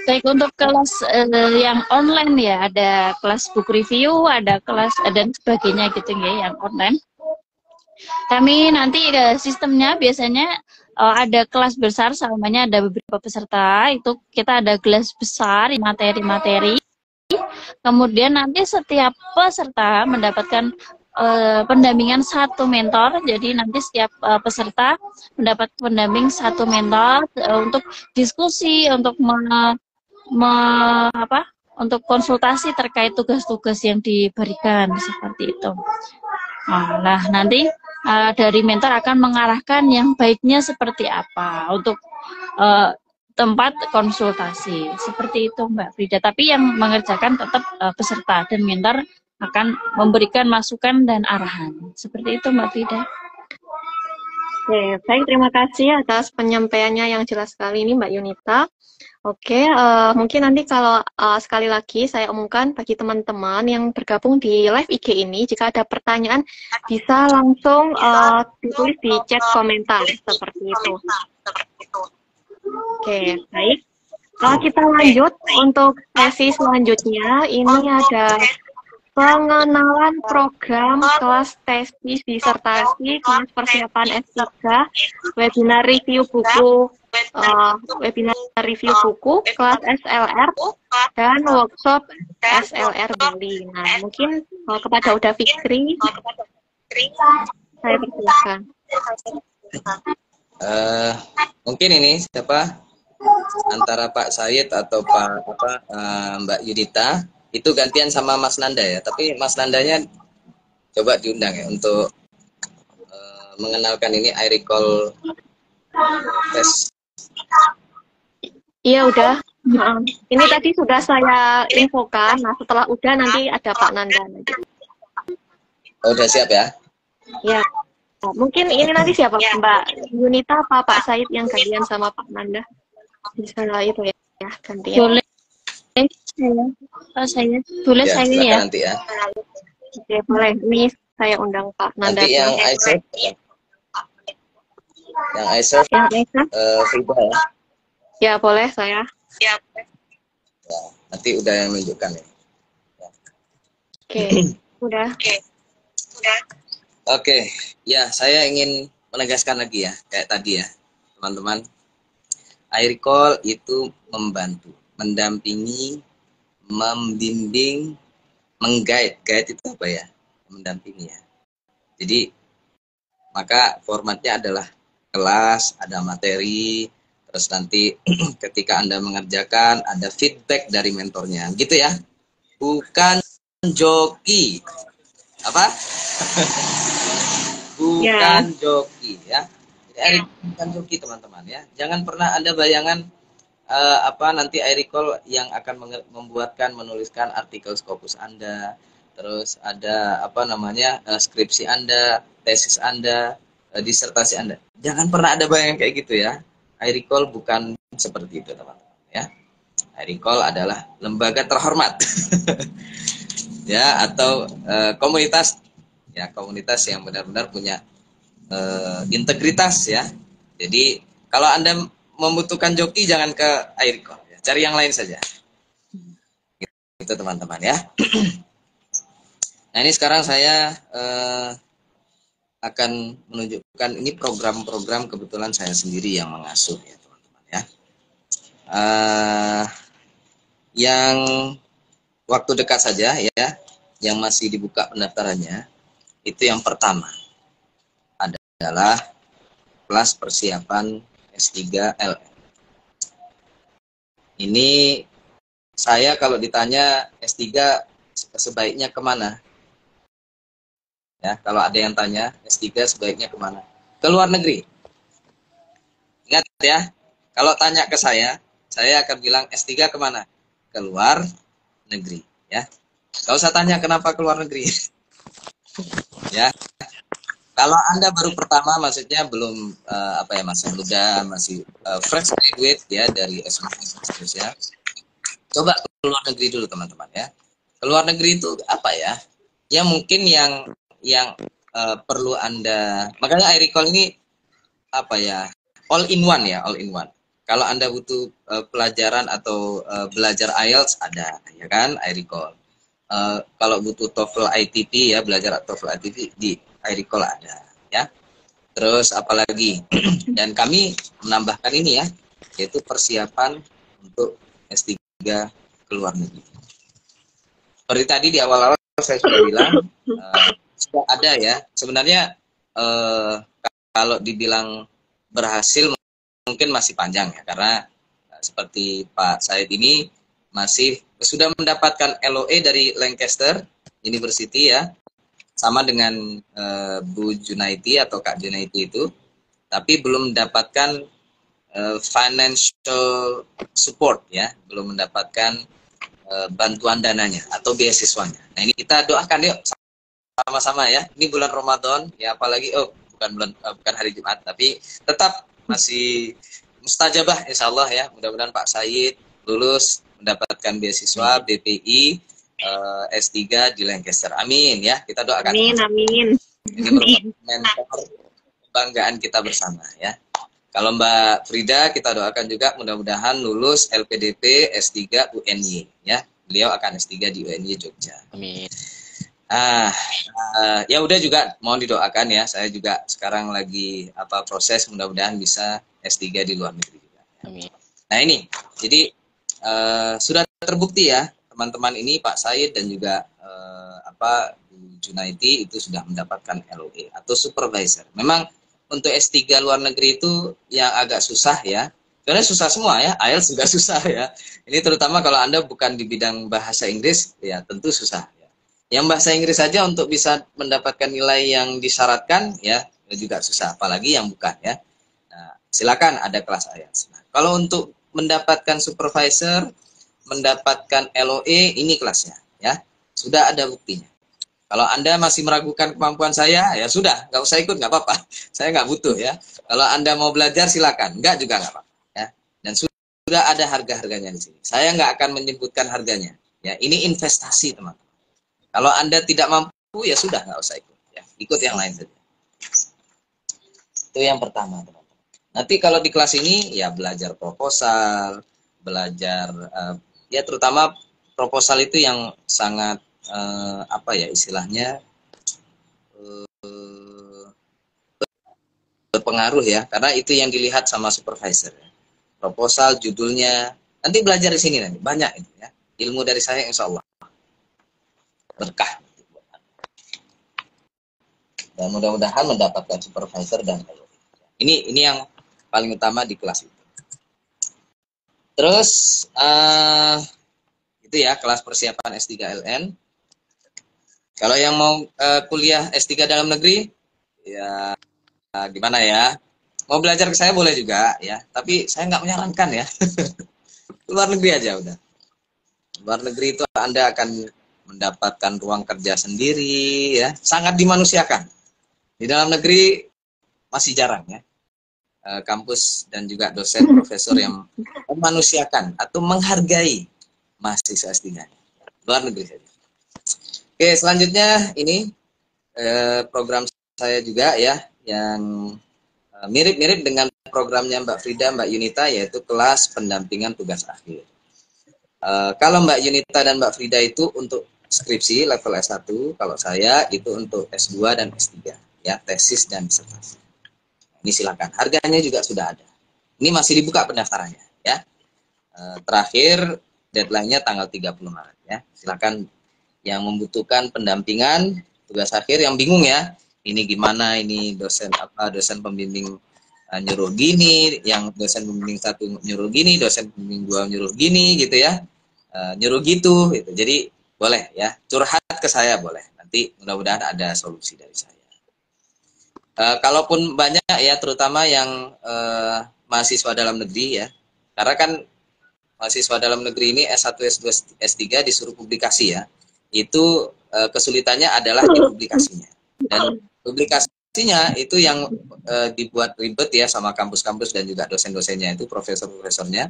Baik, untuk kelas yang online ya, ada kelas book review, ada kelas dan sebagainya gitu ya, yang online. Kami nanti sistemnya biasanya ada kelas besar, selamanya ada beberapa peserta, itu kita ada kelas besar, materi-materi. Kemudian nanti setiap peserta mendapatkan pendampingan 1 mentor, jadi nanti setiap peserta mendapat pendamping 1 mentor untuk diskusi, untuk untuk konsultasi terkait tugas-tugas yang diberikan, seperti itu. Nah, nanti dari mentor akan mengarahkan yang baiknya seperti apa untuk tempat konsultasi, seperti itu Mbak Frida. Tapi yang mengerjakan tetap peserta, dan mentor akan memberikan masukan dan arahan, seperti itu Mbak Frida. Oke, baik, terima kasih atas penyampaiannya yang jelas sekali ini Mbak Yunita. Oke, mungkin nanti kalau sekali lagi saya umumkan bagi teman-teman yang bergabung di live IG ini, jika ada pertanyaan bisa langsung ditulis di chat komentar, seperti itu. Oke, baik. Kita lanjut untuk sesi selanjutnya. Ini ada pengenalan program kelas tesis disertasi, kelas persiapan S3, webinar review buku, kelas SLR, dan workshop SLR Bali. Nah, mungkin kepada Uda Fikri, saya persilakan. Mungkin ini siapa? antara Pak Said atau Mbak Yudita itu gantian sama Mas Nanda ya. Tapi Mas Nandanya coba diundang ya untuk mengenalkan ini iRecall tes. Iya udah. Ini tadi sudah saya infokan. Nah setelah udah nanti ada Pak Nanda nanti. Oh, udah siap ya? Ya. Mungkin ini nanti siapa Mbak Yunita apa Pak Said yang gantian sama Pak Nanda? Bisa itu ya gantian. Boleh saya. Oh, saya. Boleh Ya, saya silakan ya. nanti ya. Oke boleh. Ini saya undang Pak Nanda. Nanti yang iServe, Yang Nesa? Frida ya. Ya boleh saya. Ya, nanti udah yang menunjukkan ya. Oke. Udah. Oke, ya saya ingin menegaskan lagi ya, kayak tadi ya, teman-teman. iRecall itu membantu, mendampingi, membimbing, menggait. Guide itu apa ya? Mendampingi ya. Jadi, maka formatnya adalah kelas, ada materi, terus nanti ketika Anda mengerjakan, ada feedback dari mentornya. Gitu ya. Bukan joki. Apa? Bukan joki ya. Bukan joki teman-teman ya. Jangan pernah Anda bayangan nanti iRecall yang akan membuatkan, menuliskan artikel Scopus Anda, terus ada skripsi Anda, tesis Anda, disertasi Anda. Jangan pernah ada bayangan kayak gitu ya. iRecall bukan seperti itu teman-teman ya. iRecall adalah lembaga terhormat ya, atau komunitas yang benar-benar punya integritas ya. Jadi kalau Anda membutuhkan joki jangan ke iRecall ya. Cari yang lain saja. Itu teman-teman ya. Nah ini sekarang saya akan menunjukkan ini program-program, kebetulan saya sendiri yang mengasuh ya teman-teman ya. Yang waktu dekat saja ya, yang masih dibuka pendaftarannya, itu yang pertama adalah kelas persiapan S3 LM. Ini saya kalau ditanya S3 sebaiknya kemana? Ya, kalau ada yang tanya S3 sebaiknya kemana? Ke luar negeri. Ingat ya, kalau tanya ke saya akan bilang S3 kemana? Ke luar negeri. Ya, gak usah tanya kenapa ke luar negeri. Ya, kalau Anda baru pertama, maksudnya belum masih muda, masih fresh graduate ya dari S1 ya. Coba ke luar negeri dulu teman-teman ya. Ke luar negeri itu apa ya? Ya mungkin yang perlu Anda, makanya iRecall ini all in one ya, all in one. Kalau Anda butuh pelajaran atau belajar IELTS ada ya kan, iRecall. Kalau butuh TOEFL ITP ya, belajar TOEFL ITP di iRecall ada ya. Terus apalagi dan kami menambahkan ini ya, yaitu persiapan untuk S3 ke luar negeri. Seperti tadi di awal-awal saya sudah bilang sudah ada ya. Sebenarnya kalau dibilang berhasil mungkin masih panjang ya, karena seperti Pak Said ini masih sudah mendapatkan LOE dari Lancaster University ya, sama dengan Bu Junaiti atau Kak Junaiti itu, tapi belum mendapatkan financial support ya, belum mendapatkan bantuan dananya atau beasiswanya. Nah ini kita doakan yuk sama-sama ya. Ini bulan Ramadan ya, apalagi bukan hari Jumat, tapi tetap masih mustajabah insya Allah ya. Mudah-mudahan Pak Said lulus mendapatkan beasiswa BPI S3 di Lancaster. Amin ya, kita doakan. Amin. Ini mentor kebanggaan kita bersama ya. Kalau Mbak Frida kita doakan juga mudah-mudahan lulus LPDP S3 UNY ya. Beliau akan S3 di UNY Jogja. Amin. Ya udah juga mohon didoakan ya. Saya juga sekarang lagi proses, mudah-mudahan bisa S3 di luar negeri juga. Amin. Nah ini, jadi sudah terbukti ya teman-teman ini, Pak Said dan juga Bu Junaiti itu sudah mendapatkan LOE atau supervisor. Memang untuk S3 luar negeri itu yang agak susah ya. Sebenarnya susah semua ya, IELTS juga susah ya. Ini terutama kalau Anda bukan di bidang bahasa Inggris, ya tentu susah. Yang bahasa Inggris saja untuk bisa mendapatkan nilai yang disyaratkan, ya juga susah. Apalagi yang bukan ya. Nah, silakan ada kelas IELTS. Nah, kalau untuk mendapatkan supervisor, mendapatkan LOE, ini kelasnya. Ya, sudah ada buktinya. Kalau Anda masih meragukan kemampuan saya, ya sudah, nggak usah ikut, nggak apa-apa. Saya nggak butuh ya. Kalau Anda mau belajar, silakan. Nggak juga nggak apa-apa. Ya. Dan sudah ada harga-harganya di sini. Saya nggak akan menyebutkan harganya. Ya, ini investasi, teman-teman. Kalau Anda tidak mampu, ya sudah, nggak usah ikut. Ya, ikut yang lain saja. Itu yang pertama, teman-teman. Nanti kalau di kelas ini, ya belajar proposal, belajar, ya terutama proposal itu yang sangat apa ya istilahnya berpengaruh ya, karena itu yang dilihat sama supervisor ya. Proposal, judulnya, nanti belajar di sini nanti banyak itu ya, ilmu dari saya insya Allah berkah dan mudah-mudahan mendapatkan supervisor dan ini yang paling utama di kelas itu. Terus itu ya kelas persiapan S3LN. Kalau yang mau kuliah S3 dalam negeri, ya gimana ya? Mau belajar ke saya boleh juga ya, tapi saya nggak menyarankan ya. Luar negeri aja udah. Luar negeri itu Anda akan mendapatkan ruang kerja sendiri ya, sangat dimanusiakan. Di dalam negeri masih jarang ya. Kampus dan juga dosen profesor yang memanusiakan atau menghargai mahasiswa S3. Luar negeri saja. Oke, selanjutnya ini program saya juga ya, yang mirip-mirip dengan programnya Mbak Frida, Mbak Yunita, yaitu kelas pendampingan tugas akhir. Kalau Mbak Yunita dan Mbak Frida itu untuk skripsi level S1, kalau saya itu untuk S2 dan S3, ya tesis dan disertasi. Ini silakan, harganya juga sudah ada. Ini masih dibuka pendaftarannya, ya. Terakhir deadline-nya tanggal 30 Maret, ya. Silakan yang membutuhkan pendampingan tugas akhir, yang bingung ya, ini gimana, ini dosen apa, dosen pembimbing nyuruh gini, yang dosen pembimbing 1 nyuruh gini, dosen pembimbing 2 nyuruh gini gitu ya, nyuruh gitu. Jadi boleh ya, curhat ke saya boleh, nanti mudah-mudahan ada solusi dari saya. Kalaupun banyak ya, terutama yang mahasiswa dalam negeri ya, karena kan mahasiswa dalam negeri ini S1, S2, S3 disuruh publikasi ya, itu kesulitannya adalah di publikasinya. Dan publikasinya itu yang dibuat ribet ya sama kampus-kampus dan juga dosen-dosennya, itu profesor-profesornya,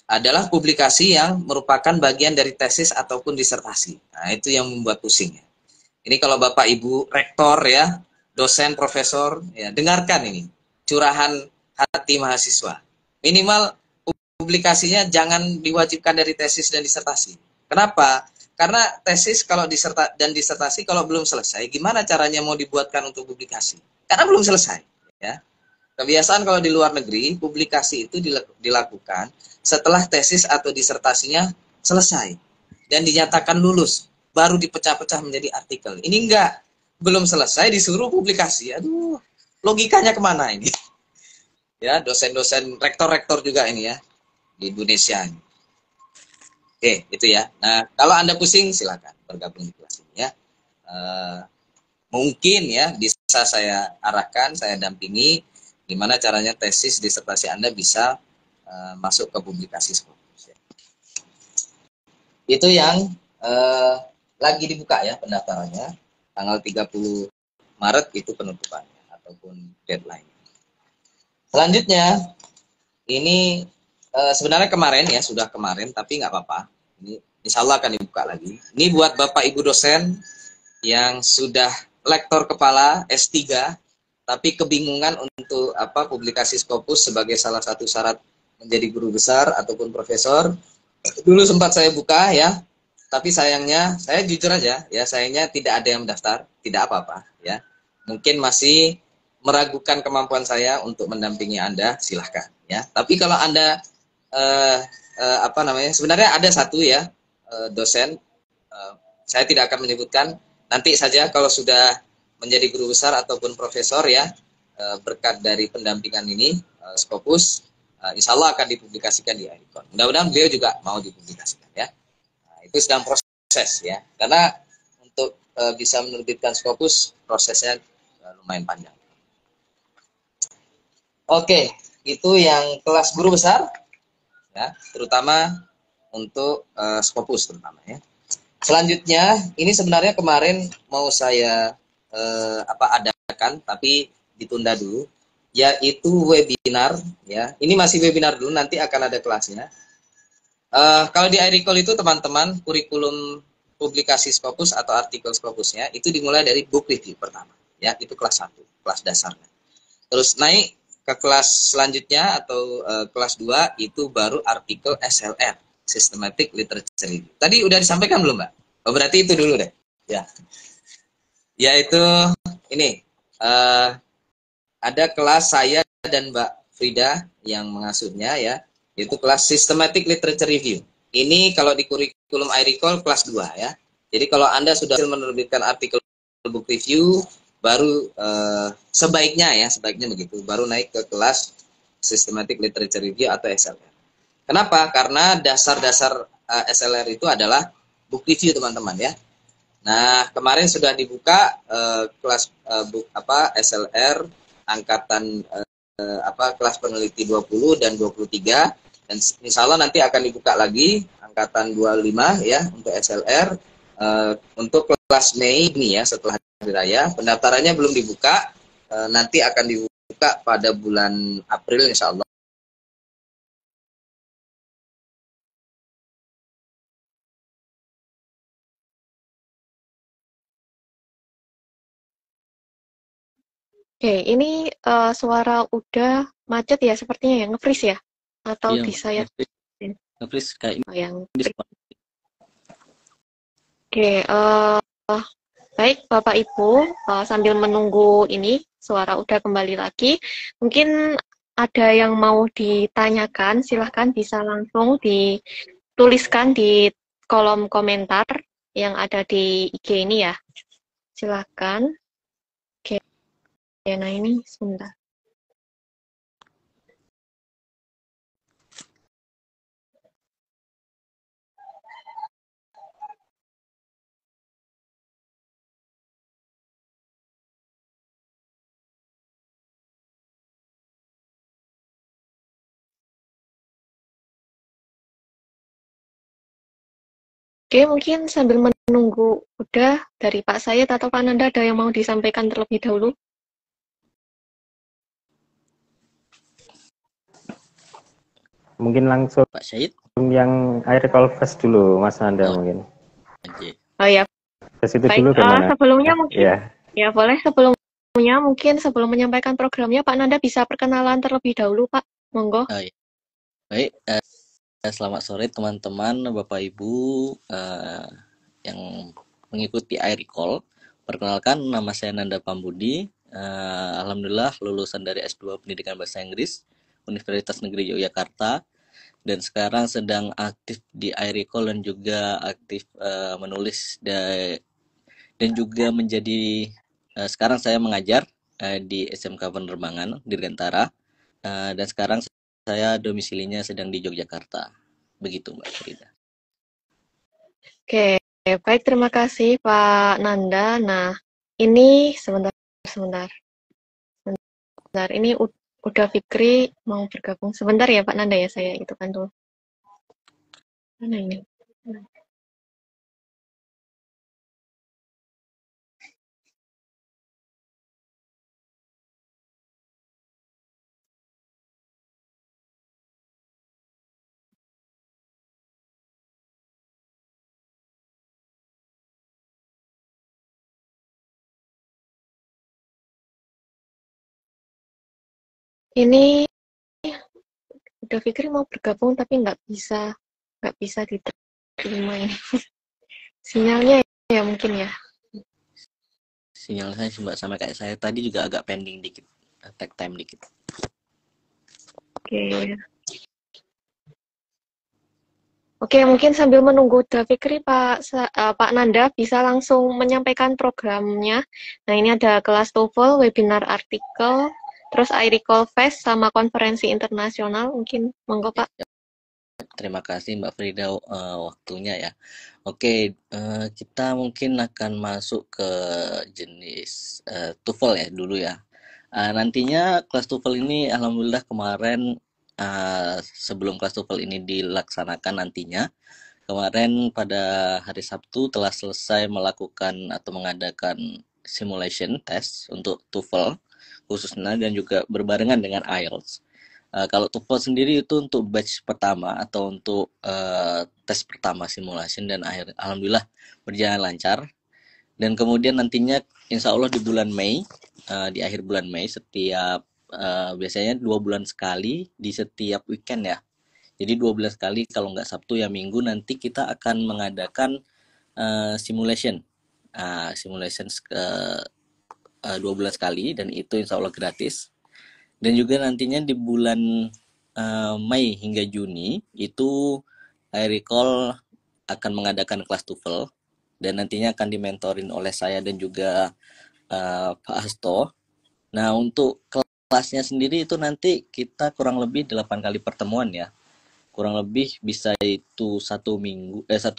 adalah publikasi yang merupakan bagian dari tesis ataupun disertasi. Nah, itu yang membuat pusing ya. Ini kalau Bapak Ibu rektor ya, dosen, profesor, ya dengarkan ini curahan hati mahasiswa. Minimal publikasinya jangan diwajibkan dari tesis dan disertasi. Kenapa? Karena tesis kalau dan disertasi kalau belum selesai, gimana caranya mau dibuatkan untuk publikasi? Karena belum selesai. Ya. Kebiasaan kalau di luar negeri, publikasi itu dilakukan setelah tesis atau disertasinya selesai dan dinyatakan lulus, baru dipecah-pecah menjadi artikel. Ini enggak, belum selesai disuruh publikasi. Aduh, logikanya kemana ini? Ya, dosen-dosen, rektor-rektor juga ini ya di Indonesia. Oke, itu ya. Nah, kalau Anda pusing, silakan bergabung di kelas ini ya. Mungkin ya bisa saya arahkan, saya dampingi gimana caranya tesis disertasi Anda bisa masuk ke publikasi Scopus. Ya. Itu yang lagi dibuka ya pendaftarannya. Tanggal 30 Maret itu penutupannya ataupun deadline. Selanjutnya, ini sebenarnya kemarin ya, sudah kemarin, tapi nggak apa-apa. Ini insya Allah akan dibuka lagi. Ini buat Bapak Ibu dosen yang sudah lektor kepala S3, tapi kebingungan untuk publikasi Scopus sebagai salah satu syarat menjadi guru besar ataupun profesor. Dulu sempat saya buka ya, tapi sayangnya, saya jujur aja ya, sayangnya tidak ada yang mendaftar, tidak apa-apa ya. Mungkin masih meragukan kemampuan saya untuk mendampingi Anda, silahkan ya. Tapi kalau Anda sebenarnya ada satu ya dosen, saya tidak akan menyebutkan, nanti saja kalau sudah menjadi guru besar ataupun profesor ya, berkat dari pendampingan ini Scopus, insya Allah akan dipublikasikan di Airicon. Mudah-mudahan beliau juga mau dipublikasikan ya. Nah, itu sedang proses ya, karena untuk bisa menerbitkan Scopus prosesnya lumayan panjang. Oke, itu yang kelas guru besar ya, terutama untuk Scopus terutama ya. Selanjutnya, ini sebenarnya kemarin mau saya adakan, tapi ditunda dulu, yaitu webinar ya. Ini masih webinar dulu, nanti akan ada kelasnya. Kalau di Airicol itu teman-teman, kurikulum publikasi Scopus atau artikel Scopusnya itu dimulai dari book review pertama, ya itu kelas 1, kelas dasarnya. Terus naik ke kelas selanjutnya atau kelas 2 itu baru artikel SLR. Systematic Literature Review. Tadi udah disampaikan belum, Mbak? Oh, berarti itu dulu deh. Ya. Yaitu ini ada kelas saya dan Mbak Frida yang mengasuhnya ya, yaitu kelas Systematic Literature Review. Ini kalau di kurikulum Airicol kelas 2 ya. Jadi kalau Anda sudah menerbitkan artikel book review baru sebaiknya begitu, baru naik ke kelas Systematic Literature Review atau SLR. Kenapa? Karena dasar-dasar SLR itu adalah book review teman-teman ya. Nah kemarin sudah dibuka kelas SLR angkatan kelas peneliti 20 dan 23 dan insya Allah nanti akan dibuka lagi angkatan 25 ya untuk SLR untuk kelas Mei ini ya setelah hari raya. Pendaftarannya belum dibuka, nanti akan dibuka pada bulan April insya Allah. Oke, ini suara udah macet ya sepertinya ya, nge-freeze ya? Atau Iya, bisa ya? nge-freeze kayak Oh, yang ini. Oke, baik Bapak Ibu, sambil menunggu ini suara udah kembali lagi, mungkin ada yang mau ditanyakan, silahkan bisa langsung dituliskan di kolom komentar yang ada di IG ini ya. Silahkan. Oke, nah ini sebentar. Oke, mungkin sambil menunggu udah dari Pak Sayed atau Pak Nanda ada yang mau disampaikan terlebih dahulu? Mungkin langsung Pak Syahid yang Airicol Fest dulu, Mas Nanda mungkin. aja. Oh ya, Ke situ baik. dulu gimana? Sebelumnya mungkin Ya. ya boleh sebelumnya mungkin sebelum menyampaikan programnya Pak Nanda bisa perkenalan terlebih dahulu Pak, monggo. Iya. Baik, selamat sore teman-teman, Bapak Ibu yang mengikuti Airicol. Perkenalkan, nama saya Nanda Pambudi. Alhamdulillah lulusan dari S2 Pendidikan Bahasa Inggris Universitas Negeri Yogyakarta dan sekarang sedang aktif di Airicol dan juga aktif menulis dan juga menjadi sekarang saya mengajar di SMK Penerbangan Dirgantara dan sekarang saya domisilinya sedang di Yogyakarta. Begitu Mbak Frida. Oke, baik terima kasih Pak Nanda. Nah, ini sebentar. Ini udah Fikri mau bergabung. Sebentar ya Pak Nanda ya, saya itu kan dulu. Mana ini? Ini udah Fikri mau bergabung tapi nggak bisa diterima ini. Sinyalnya ya mungkin ya. Sinyal saya Mbak sama kayak saya tadi juga agak pending dikit, take time dikit. Oke, mungkin sambil menunggu Fikri Pak Nanda bisa langsung menyampaikan programnya. Nah, ini ada kelas TOEFL, webinar artikel, Terus iRecall Fest sama konferensi internasional mungkin, monggo Pak. Terima kasih Mbak Frida waktunya ya. Oke, kita mungkin akan masuk ke jenis TOEFL ya dulu ya. Nantinya kelas TOEFL ini alhamdulillah kemarin sebelum kelas TOEFL ini dilaksanakan nantinya, kemarin pada hari Sabtu telah selesai melakukan atau mengadakan simulation test untuk TOEFL khususnya dan juga berbarengan dengan IELTS. Kalau TOEFL sendiri itu untuk batch pertama atau untuk tes pertama simulation dan alhamdulillah berjalan lancar. Dan kemudian nantinya insya Allah di bulan Mei, di akhir bulan Mei setiap biasanya 2 bulan sekali di setiap weekend ya. Jadi 2 bulan sekali kalau nggak Sabtu ya Minggu nanti kita akan mengadakan simulation. Simulation 2 bulan sekali dan itu insya Allah gratis. Dan juga nantinya di bulan Mei hingga Juni itu iRecall akan mengadakan kelas TOEFL dan nantinya akan dimentorin oleh saya dan juga Pak Hasto. Nah untuk kelasnya sendiri itu nanti kita kurang lebih 8 kali pertemuan ya. Kurang lebih bisa itu 1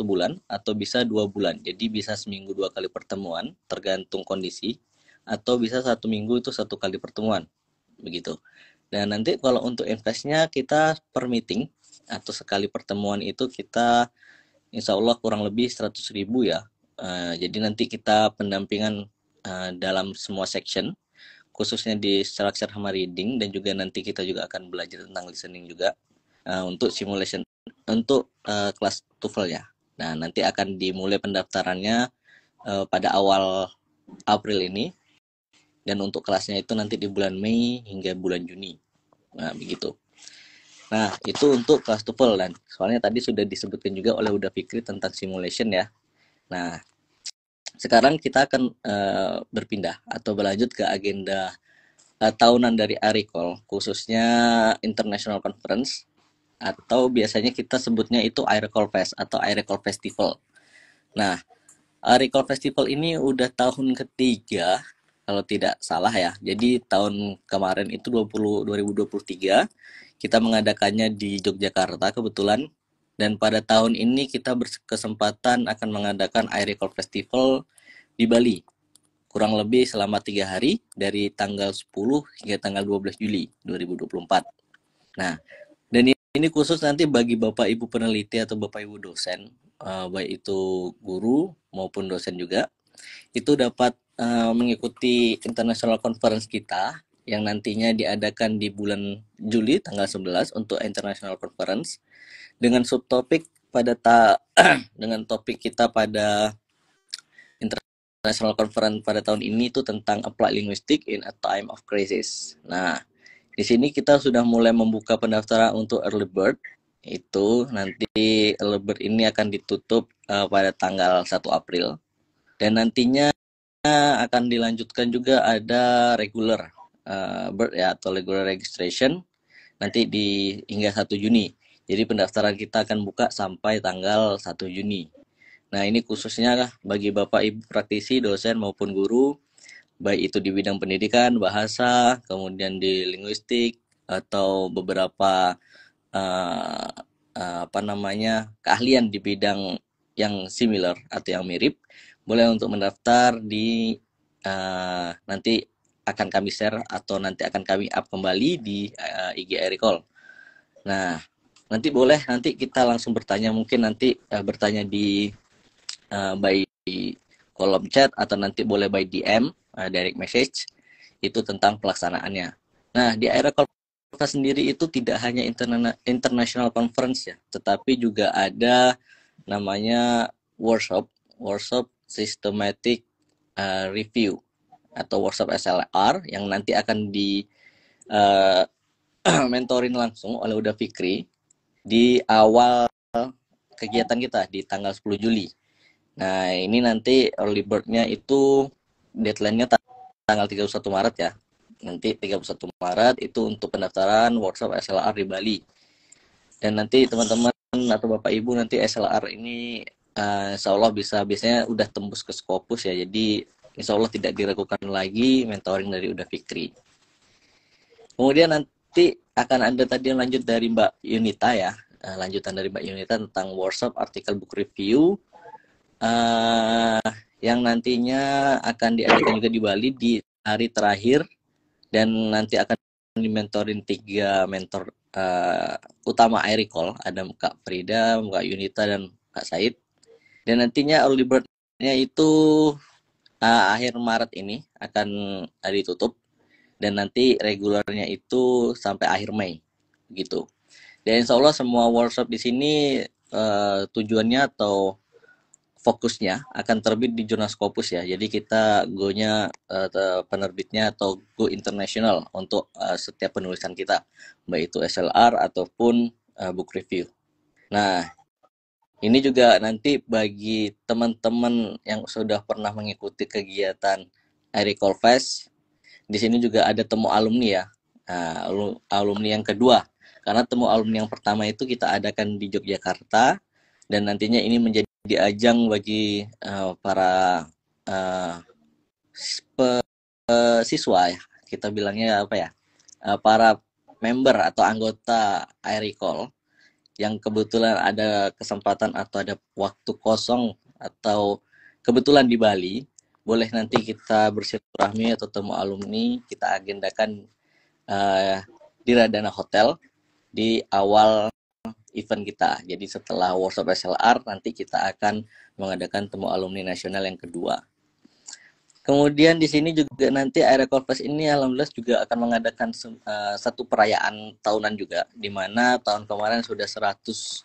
bulan atau bisa 2 bulan. Jadi bisa seminggu 2 kali pertemuan tergantung kondisi atau bisa 1 minggu itu 1 kali pertemuan. Begitu. Dan nanti kalau untuk investnya kita per meeting atau sekali pertemuan itu kita insya Allah kurang lebih 100.000 ya. Jadi nanti kita pendampingan dalam semua section khususnya di structure sama reading dan juga nanti kita juga akan belajar tentang listening juga untuk simulation untuk kelas TOEFL ya. Nah nanti akan dimulai pendaftarannya pada awal April ini. Dan untuk kelasnya itu nanti di bulan Mei hingga bulan Juni. Nah, begitu. Nah, itu untuk kelas TOEFL dan soalnya tadi sudah disebutkan juga oleh Uda Fikri tentang simulation ya. Nah, sekarang kita akan berpindah atau berlanjut ke agenda tahunan dari iRecall, khususnya International Conference atau biasanya kita sebutnya itu iRecall Fest atau iRecall Festival. Nah, iRecall Festival ini udah tahun ketiga kalau tidak salah ya. Jadi tahun kemarin itu 2023 kita mengadakannya di Yogyakarta kebetulan. Dan pada tahun ini kita berkesempatan akan mengadakan iRecall Festival di Bali. Kurang lebih selama 3 hari dari tanggal 10 hingga tanggal 12 Juli 2024. Nah, dan ini khusus nanti bagi Bapak Ibu peneliti atau Bapak Ibu dosen, baik itu guru maupun dosen juga, itu dapat mengikuti international conference kita yang nantinya diadakan di bulan Juli tanggal 11 untuk international conference dengan subtopik pada dengan topik kita pada international conference pada tahun ini itu tentang applied linguistics in a time of crisis. Nah, di sini kita sudah mulai membuka pendaftaran untuk early bird. Itu nanti early bird ini akan ditutup pada tanggal 1 April. Dan nantinya akan dilanjutkan juga ada regular bird ya atau regular registration nanti hingga 1 Juni. Jadi pendaftaran kita akan buka sampai tanggal 1 Juni. Nah, ini khususnya bagi Bapak Ibu praktisi, dosen maupun guru, baik itu di bidang pendidikan, bahasa, kemudian di linguistik atau beberapa keahlian di bidang yang similar atau yang mirip, boleh untuk mendaftar di nanti akan kami share atau nanti akan kami up kembali di IG iRecall. Nah, nanti boleh nanti kita langsung bertanya, mungkin nanti bertanya di by kolom chat atau nanti boleh by DM direct message itu tentang pelaksanaannya. Nah, di iRecall sendiri itu tidak hanya international conference ya, tetapi juga ada namanya workshop systematic review atau workshop SLR yang nanti akan di mentorin langsung oleh Uda Fikri di awal kegiatan kita di tanggal 10 Juli. Nah, ini nanti early bird-nya itu deadline-nya tanggal 31 Maret ya. Nanti 31 Maret itu untuk pendaftaran workshop SLR di Bali. Dan nanti teman-teman atau Bapak Ibu nanti SLR ini insya Allah biasanya udah tembus ke Scopus ya. Jadi insya Allah tidak diragukan lagi mentoring dari Uda Fikri. Kemudian nanti akan ada tadi yang lanjut dari Mbak Yunita ya, lanjutan dari Mbak Yunita tentang workshop artikel book review, yang nantinya akan diadakan juga di Bali di hari terakhir, dan nanti akan dimentorin 3 mentor utama iRecall, ada Kak Frida, Kak Yunita, dan Kak Said. Dan nantinya early bird-nya itu akhir Maret ini akan ditutup, dan nanti regulernya itu sampai akhir Mei gitu. Dan insya Allah semua workshop di sini tujuannya atau fokusnya akan terbit di jurnal Scopus ya. Jadi kita go-nya penerbitnya atau go international untuk setiap penulisan kita, baik itu SLR ataupun book review. Nah, ini juga nanti bagi teman-teman yang sudah pernah mengikuti kegiatan iRecall Fest, di sini juga ada temu alumni ya. Nah, alumni yang kedua. Karena temu alumni yang pertama itu kita adakan di Yogyakarta, dan nantinya ini menjadi ajang bagi para siswa ya. Kita bilangnya apa ya? Para member atau anggota iRecall yang kebetulan ada kesempatan atau ada waktu kosong atau kebetulan di Bali, boleh nanti kita bersilaturahmi atau temu alumni, kita agendakan di Radana Hotel di awal event kita. Jadi setelah workshop SLR, nanti kita akan mengadakan temu alumni nasional yang kedua. Kemudian di sini juga nanti iRecall Fest ini alhamdulillah juga akan mengadakan satu perayaan tahunan juga, di mana tahun kemarin sudah 100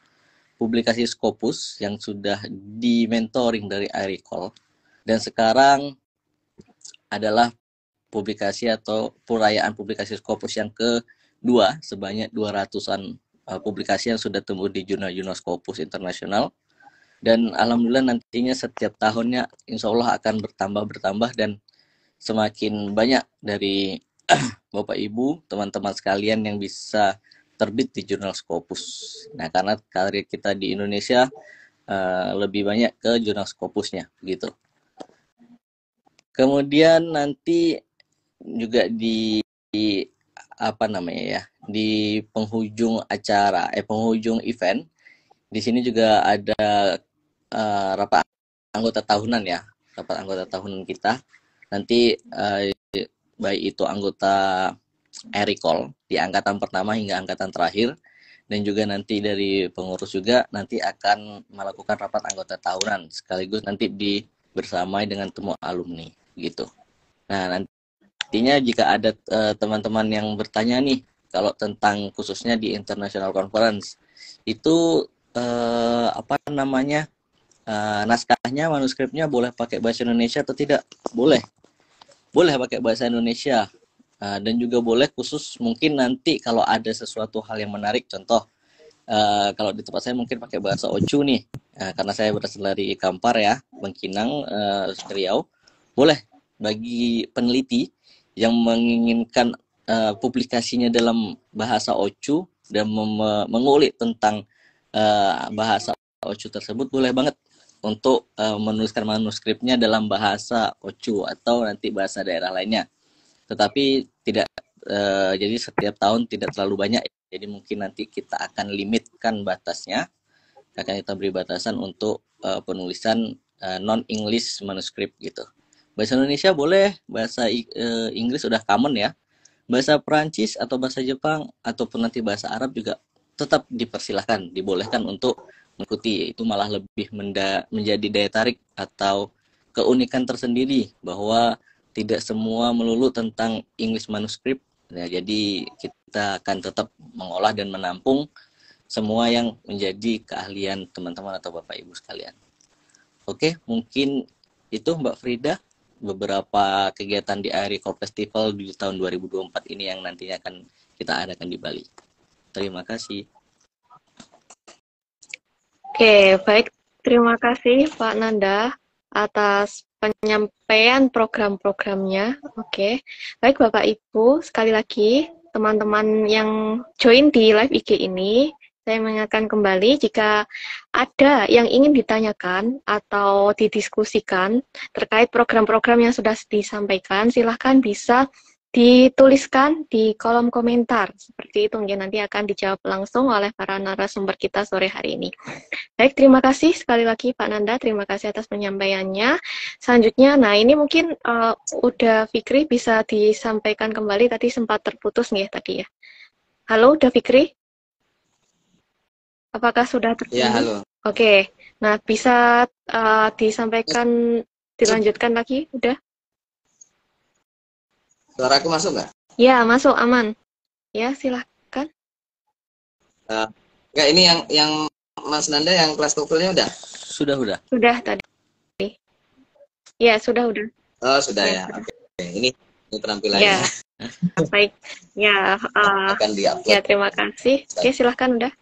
publikasi Scopus yang sudah di-mentoring dari iRecall. Dan sekarang adalah publikasi atau perayaan publikasi Scopus yang kedua, sebanyak 200-an publikasi yang sudah tumbuh di jurnal-jurnal Scopus internasional. Dan alhamdulillah nantinya setiap tahunnya insya Allah akan bertambah dan semakin banyak dari Bapak Ibu, teman-teman sekalian yang bisa terbit di jurnal Scopus. Nah, karena karir kita di Indonesia lebih banyak ke jurnal Scopusnya gitu. Kemudian nanti juga di apa namanya ya, di penghujung acara, penghujung event, di sini juga ada rapat anggota tahunan ya, rapat anggota tahunan kita. Nanti baik itu anggota iRecall di angkatan pertama hingga angkatan terakhir, dan juga nanti dari pengurus juga nanti akan melakukan rapat anggota tahunan sekaligus nanti bersamai dengan temu alumni gitu. Nah, nantinya jika ada teman-teman yang bertanya nih, kalau tentang khususnya di International Conference itu apa namanya, naskahnya, manuskripnya boleh pakai bahasa Indonesia atau tidak? Boleh pakai bahasa Indonesia, dan juga boleh khusus mungkin nanti kalau ada sesuatu hal yang menarik, contoh kalau di tempat saya mungkin pakai bahasa Ocu nih, karena saya berasal dari Kampar ya, Bangkinang, Riau. Boleh bagi peneliti yang menginginkan publikasinya dalam bahasa Ocu dan mengulik tentang bahasa Ocu tersebut, boleh banget untuk menuliskan manuskripnya dalam bahasa Ocu atau nanti bahasa daerah lainnya. Tetapi tidak jadi setiap tahun tidak terlalu banyak. Jadi mungkin nanti kita akan limitkan batasnya, akan kita beri batasan untuk penulisan non-English manuskrip gitu. Bahasa Indonesia boleh, bahasa Inggris sudah common ya. Bahasa Perancis atau bahasa Jepang ataupun nanti bahasa Arab juga tetap dipersilahkan, dibolehkan untuk mengikuti. Itu malah lebih menjadi daya tarik atau keunikan tersendiri bahwa tidak semua melulu tentang English manuskrip. Nah, jadi kita akan tetap mengolah dan menampung semua yang menjadi keahlian teman-teman atau Bapak Ibu sekalian. Oke, mungkin itu Mbak Frida beberapa kegiatan di iRecall Festival di tahun 2024 ini yang nantinya akan kita adakan di Bali. Terima kasih. Oke, baik. Terima kasih Pak Nanda atas penyampaian program-programnya. Oke, baik Bapak Ibu, sekali lagi teman-teman yang join di live IG ini, saya mengingatkan kembali jika ada yang ingin ditanyakan atau didiskusikan terkait program-program yang sudah disampaikan, silahkan bisa dituliskan di kolom komentar. Seperti itu mungkin nanti akan dijawab langsung oleh para narasumber kita sore hari ini. Baik, terima kasih sekali lagi Pak Nanda, terima kasih atas penyampaiannya. Selanjutnya, nah ini mungkin udah Fikri bisa disampaikan kembali, tadi sempat terputus nih tadi ya. Halo, udah Fikri? Apakah sudah tersambung? Ya, halo. Oke, nah bisa disampaikan, dilanjutkan lagi, udah? Suaraku masuk nggak? Ya, masuk, aman. Ya, silahkan. Nggak, ini yang Mas Nanda yang kelas TOEFL-nya udah? Sudah. Sudah tadi. Ya, sudah. Oh, sudah ya. Sudah. Oke. Ini penampilannya. Ya, baik. Ya, Akan diupload. ya terima kasih. Oke, silahkan udah.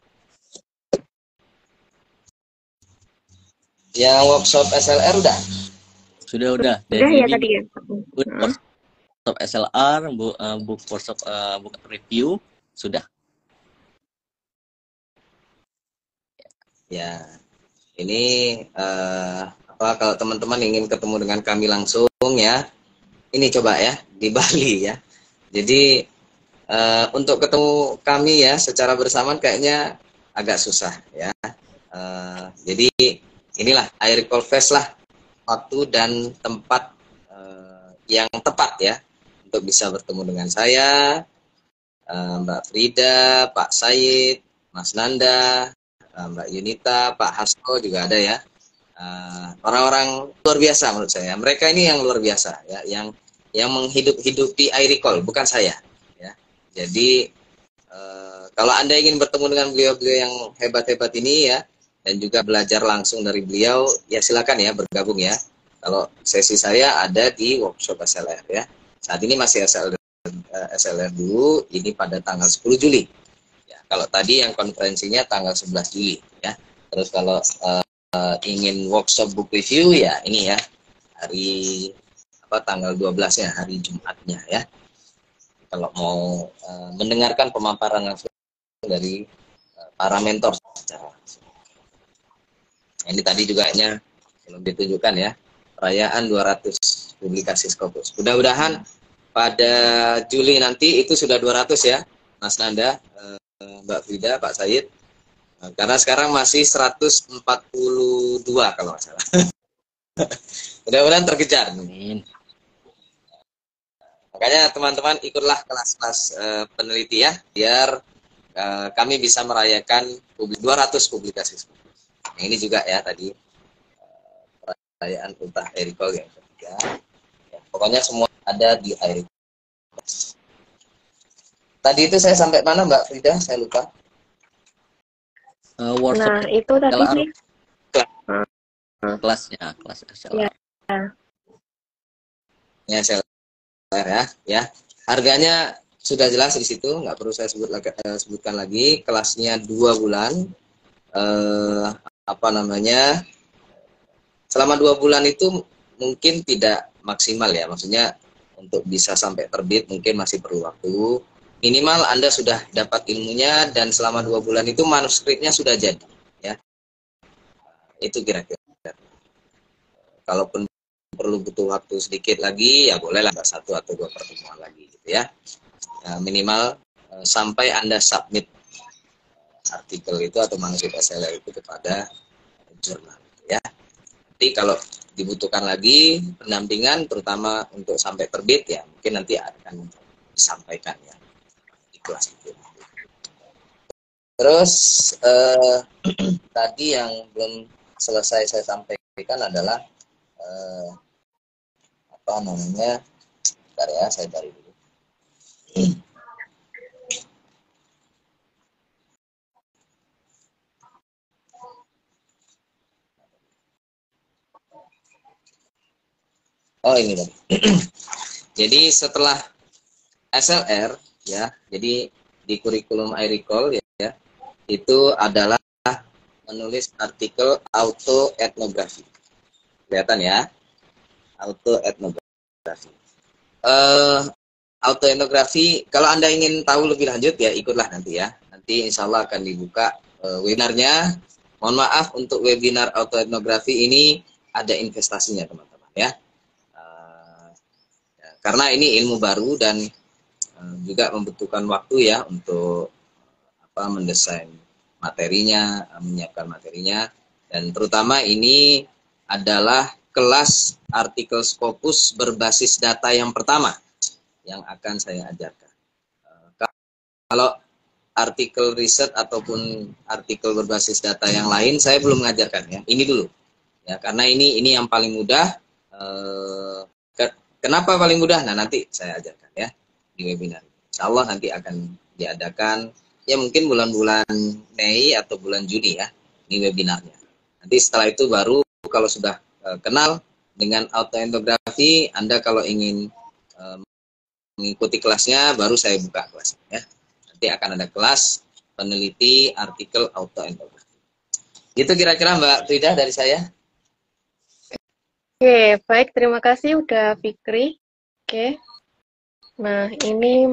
Yang workshop SLR udah? Sudah. Udah Jadi ya tadi ya. workshop SLR, book workshop book review sudah. Ya. Ini kalau teman-teman ingin ketemu dengan kami langsung ya, ini coba ya di Bali ya. Jadi untuk ketemu kami ya secara bersamaan kayaknya agak susah ya. Jadi inilah iRecall Fest lah, waktu dan tempat yang tepat ya untuk bisa bertemu dengan saya, Mbak Frida, Pak Said, Mas Nanda, Mbak Yunita, Pak Hasto juga ada ya. Orang-orang luar biasa menurut saya. Mereka ini yang luar biasa ya, yang menghidupi iRecall, bukan saya ya. Jadi kalau Anda ingin bertemu dengan beliau-beliau yang hebat-hebat ini ya, dan juga belajar langsung dari beliau, ya silakan ya bergabung ya. Kalau sesi saya ada di workshop SLR ya. Saat ini masih SLR dulu, ini pada tanggal 10 Juli. Ya, kalau tadi yang konferensinya tanggal 11 Juli ya. Terus kalau ingin workshop book review ya ini ya, hari tanggal 12 ya, hari Jumatnya ya. Kalau mau mendengarkan pemaparan langsung dari para mentor secara langsung. Ini tadi juga belum ditunjukkan ya, perayaan 200 publikasi Scopus. Mudah-mudahan pada Juli nanti itu sudah 200 ya, Mas Nanda, Mbak Frida, Pak Said. Karena sekarang masih 142 kalau nggak salah. Mudah-mudahan terkejar. Amin. Makanya teman-teman ikutlah kelas-kelas peneliti ya, biar kami bisa merayakan 200 publikasi Scopus. Ini juga ya tadi perayaan ultah iRecall yang ketiga. Ya, pokoknya semua ada di iRecall. Tadi itu saya sampai mana Mbak Frida? Saya lupa. Workshop Nah, itu tadi SLR, sih. kelas SLR. Ya SLR ya. Harganya sudah jelas di situ, nggak perlu saya sebutkan lagi. Kelasnya 2 bulan. Selama 2 bulan itu mungkin tidak maksimal ya, maksudnya untuk bisa sampai terbit mungkin masih perlu waktu. Minimal Anda sudah dapat ilmunya dan selama 2 bulan itu manuskripnya sudah jadi ya. Itu kira-kira. Kalaupun perlu butuh waktu sedikit lagi ya bolehlah 1 atau 2 pertemuan lagi gitu ya. Minimal sampai Anda submit artikel itu atau manuskrip SLR itu kepada jurnal ya. Nanti kalau dibutuhkan lagi pendampingan terutama untuk sampai terbit ya mungkin nanti akan disampaikan ya di kelas itu. Terus tadi yang belum selesai saya sampaikan adalah bentar ya, saya cari dulu. Oh ini tadi. Jadi setelah SLR ya, jadi di kurikulum iRecall ya, itu adalah menulis artikel autoetnografi. Kelihatan ya, autoetnografi. Autoetnografi, kalau Anda ingin tahu lebih lanjut ya ikutlah nanti ya. Nanti insya Allah akan dibuka webinarnya. Mohon maaf untuk webinar autoetnografi ini ada investasinya teman-teman ya. Karena ini ilmu baru dan juga membutuhkan waktu ya untuk mendesain materinya, menyiapkan materinya, dan terutama ini adalah kelas artikel Scopus berbasis data yang pertama yang akan saya ajarkan. Kalau artikel riset ataupun artikel berbasis data yang lain saya belum mengajarkan ya. Ini dulu ya, karena ini yang paling mudah. Kenapa paling mudah? Nah, nanti saya ajarkan ya di webinar. Insya Allah nanti akan diadakan ya mungkin bulan-bulan Mei atau bulan Juni ya, ini webinarnya. Nanti setelah itu baru kalau sudah kenal dengan autoetnografi, Anda kalau ingin mengikuti kelasnya baru saya buka kelasnya ya. Nanti akan ada kelas peneliti artikel autoetnografi. Itu kira-kira Mbak Frida dari saya. Oke, baik, terima kasih udah Fikri. Oke. Nah, ini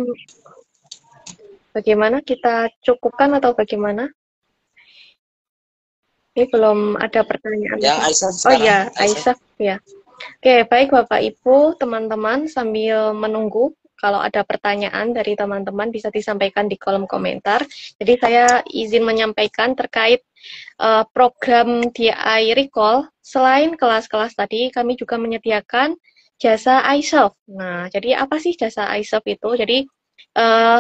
bagaimana kita cukupkan atau bagaimana? Ini belum ada pertanyaan. Yang Aisyah Oh sekarang. iya, Aisyah ya. Oke, baik Bapak Ibu, teman-teman, sambil menunggu kalau ada pertanyaan dari teman-teman bisa disampaikan di kolom komentar. Jadi saya izin menyampaikan terkait program DI Recall. Selain kelas-kelas tadi, kami juga menyediakan jasa iSelf. Nah, jadi apa sih jasa iSelf itu? Jadi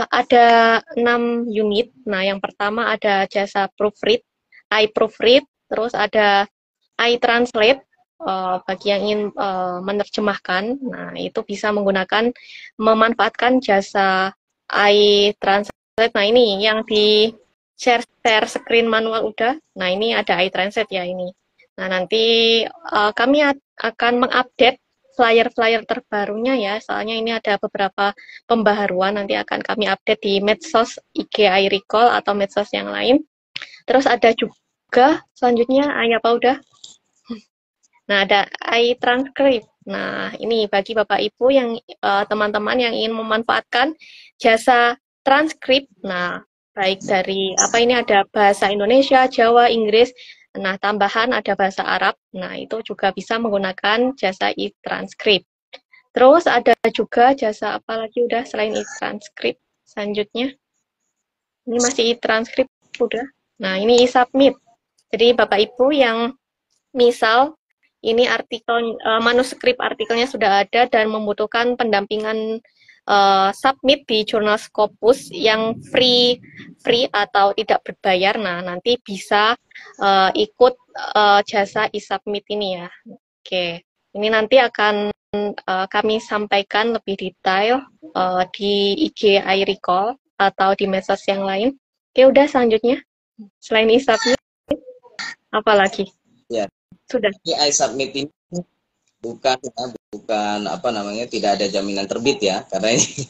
ada 6 unit. Nah, yang pertama ada jasa proofread, iProofread, terus ada iTranslate, bagi yang ingin menerjemahkan. Nah, itu bisa memanfaatkan jasa iTranslate. Nah, ini yang di share screen manual udah. Nah, ini ada iTranslate ya ini. Nah, nanti kami akan mengupdate flyer-flyer terbarunya ya, soalnya ini ada beberapa pembaharuan, nanti akan kami update di medsos IG iRecall atau medsos yang lain. Terus ada juga selanjutnya, apa udah? Nah, ada iTranscript. Nah, ini bagi Bapak Ibu yang teman-teman yang ingin memanfaatkan jasa transkrip. Nah, baik dari ini ada bahasa Indonesia, Jawa, Inggris. Nah, tambahan ada bahasa Arab. Nah, itu juga bisa menggunakan jasa iTranscript. Terus ada juga jasa apa lagi udah selain iTranscript? Selanjutnya. Ini masih iTranscript udah. Nah, ini iSubmit. Jadi Bapak Ibu yang misal ini artikel manuskrip artikelnya sudah ada dan membutuhkan pendampingan submit di jurnal Scopus yang free atau tidak berbayar. Nah, nanti bisa ikut jasa iSubmit ini ya. Oke, ini nanti akan kami sampaikan lebih detail di IG iRecall atau di medsos yang lain. Oke, udah selanjutnya. Selain iSubmit, apa lagi? Ya. Sudah. Ini iSubmit ini bukan tidak ada jaminan terbit ya, karena ini.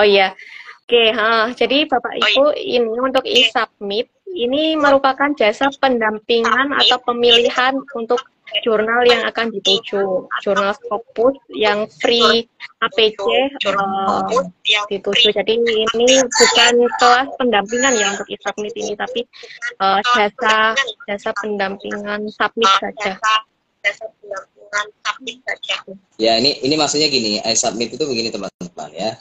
Oh iya. Oke, jadi Bapak Ibu ini untuk iSubmit ini merupakan jasa pendampingan atau pemilihan untuk jurnal yang akan dituju, jurnal Scopus yang free APC dituju. Jadi ini bukan kelas pendampingan ya untuk iSubmit ini, tapi jasa pendampingan submit saja. Ya, ini maksudnya gini, iSubmit itu begini teman-teman ya.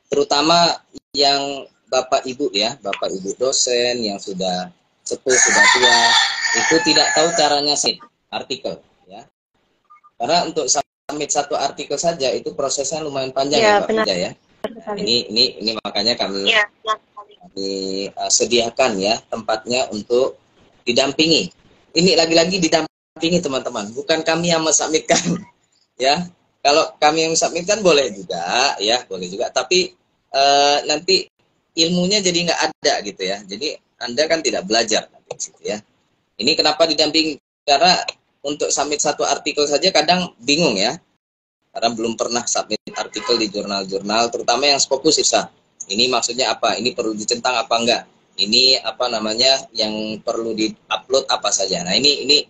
Terutama yang Bapak Ibu ya, Bapak Ibu dosen yang sudah sepuh, sudah tua, itu tidak tahu caranya submit artikel ya. Karena untuk submit satu artikel saja itu prosesnya lumayan panjang ya, Mbak Frida ya. Nah, ini makanya kami sediakan ya tempatnya untuk didampingi. Ini lagi-lagi didampingi teman-teman, bukan kami yang mensubmitkan ya. Kalau kami yang mensubmitkan boleh juga ya, boleh juga, tapi nanti ilmunya jadi nggak ada gitu ya. Jadi Anda kan tidak belajar nanti di situ ya. Ini kenapa didampingi? Karena untuk submit satu artikel saja kadang bingung ya. Karena belum pernah submit artikel di jurnal-jurnal, terutama yang Scopus susah. Ini maksudnya apa? Ini perlu dicentang apa enggak? Ini yang perlu di-upload apa saja. Nah, ini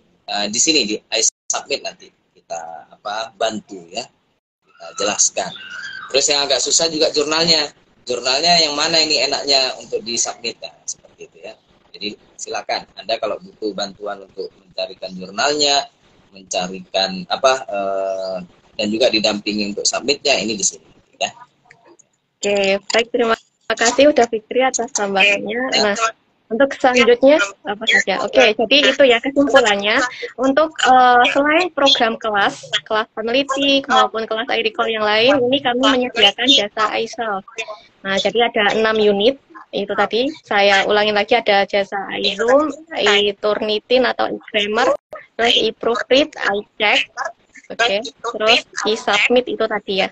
di sini di iSubmit nanti kita bantu ya. Kita jelaskan. Terus yang agak susah juga jurnalnya. Jurnalnya yang mana ini enaknya untuk disubmit, nah, seperti itu ya. Jadi silakan Anda kalau butuh bantuan untuk mencarikan jurnalnya, mencarikan dan juga didampingi untuk submitnya, ini di sini ya. Oke, baik, terima kasih udah Fikri atas tambahannya. Nah, untuk selanjutnya apa saja? Oke, jadi itu ya kesimpulannya. Untuk selain program kelas peneliti maupun kelas agrikol yang lain, ini kami menyediakan jasa iSelf. Nah, jadi ada 6 unit. Itu tadi saya ulangi lagi, ada jasa iZoom, iTurnitin atau iGrammar, terus iProofread, iCheck, oke, terus iSubmit itu tadi ya.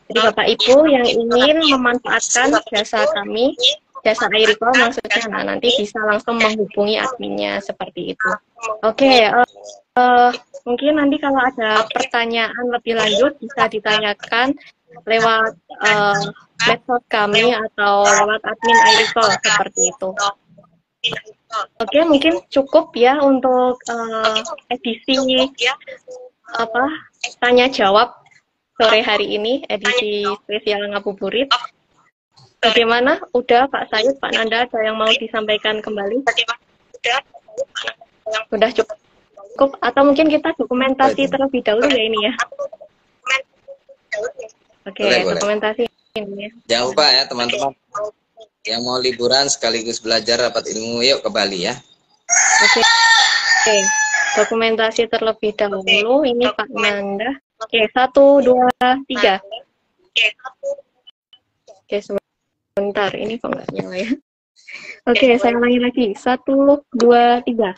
Jadi Bapak Ibu yang ingin memanfaatkan jasa kami, jasa iRecall maksudnya, nah nanti bisa langsung menghubungi adminnya seperti itu. Oke, mungkin nanti kalau ada pertanyaan lebih lanjut bisa ditanyakan lewat medsos kami atau lewat admin iRecall seperti itu. Oke, mungkin cukup ya untuk edisi tanya jawab sore hari ini, edisi spesial ngabuburit. Bagaimana? Udah Pak Sayed, Pak Nanda, ada yang mau disampaikan kembali? Sudah cukup? Atau mungkin kita dokumentasi terlebih dahulu ya ini ya? Oke, dokumentasi ini ya. Jangan lupa ya teman-teman yang mau liburan sekaligus belajar dapat ilmu, yuk ke Bali ya. Oke. Dokumentasi terlebih dahulu. Ini Pak Nanda. Oke, 1, 2, 3. Oke, sebentar. Ini kok nggak nyala ya? Oke, saya ulangi lagi. 1, 2, 3.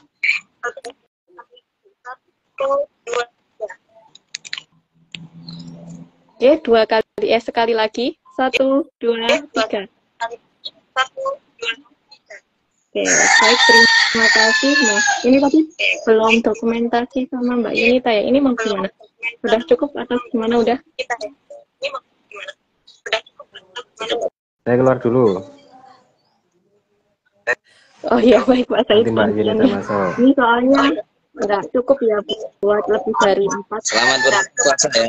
Oke, sekali lagi. 1, 2, 3. Oke, baik, terima kasih. Nah, ini tadi belum dokumentasi sama Mbak Yunita ya. Ini mau gimana? Sudah cukup atau gimana udah? Saya keluar dulu. Oh iya, baik Pak Said. Nanti Mbak Yunita masuk. Ini soalnya nggak cukup ya buat lebih dari 4. Selamat berpuasa ya.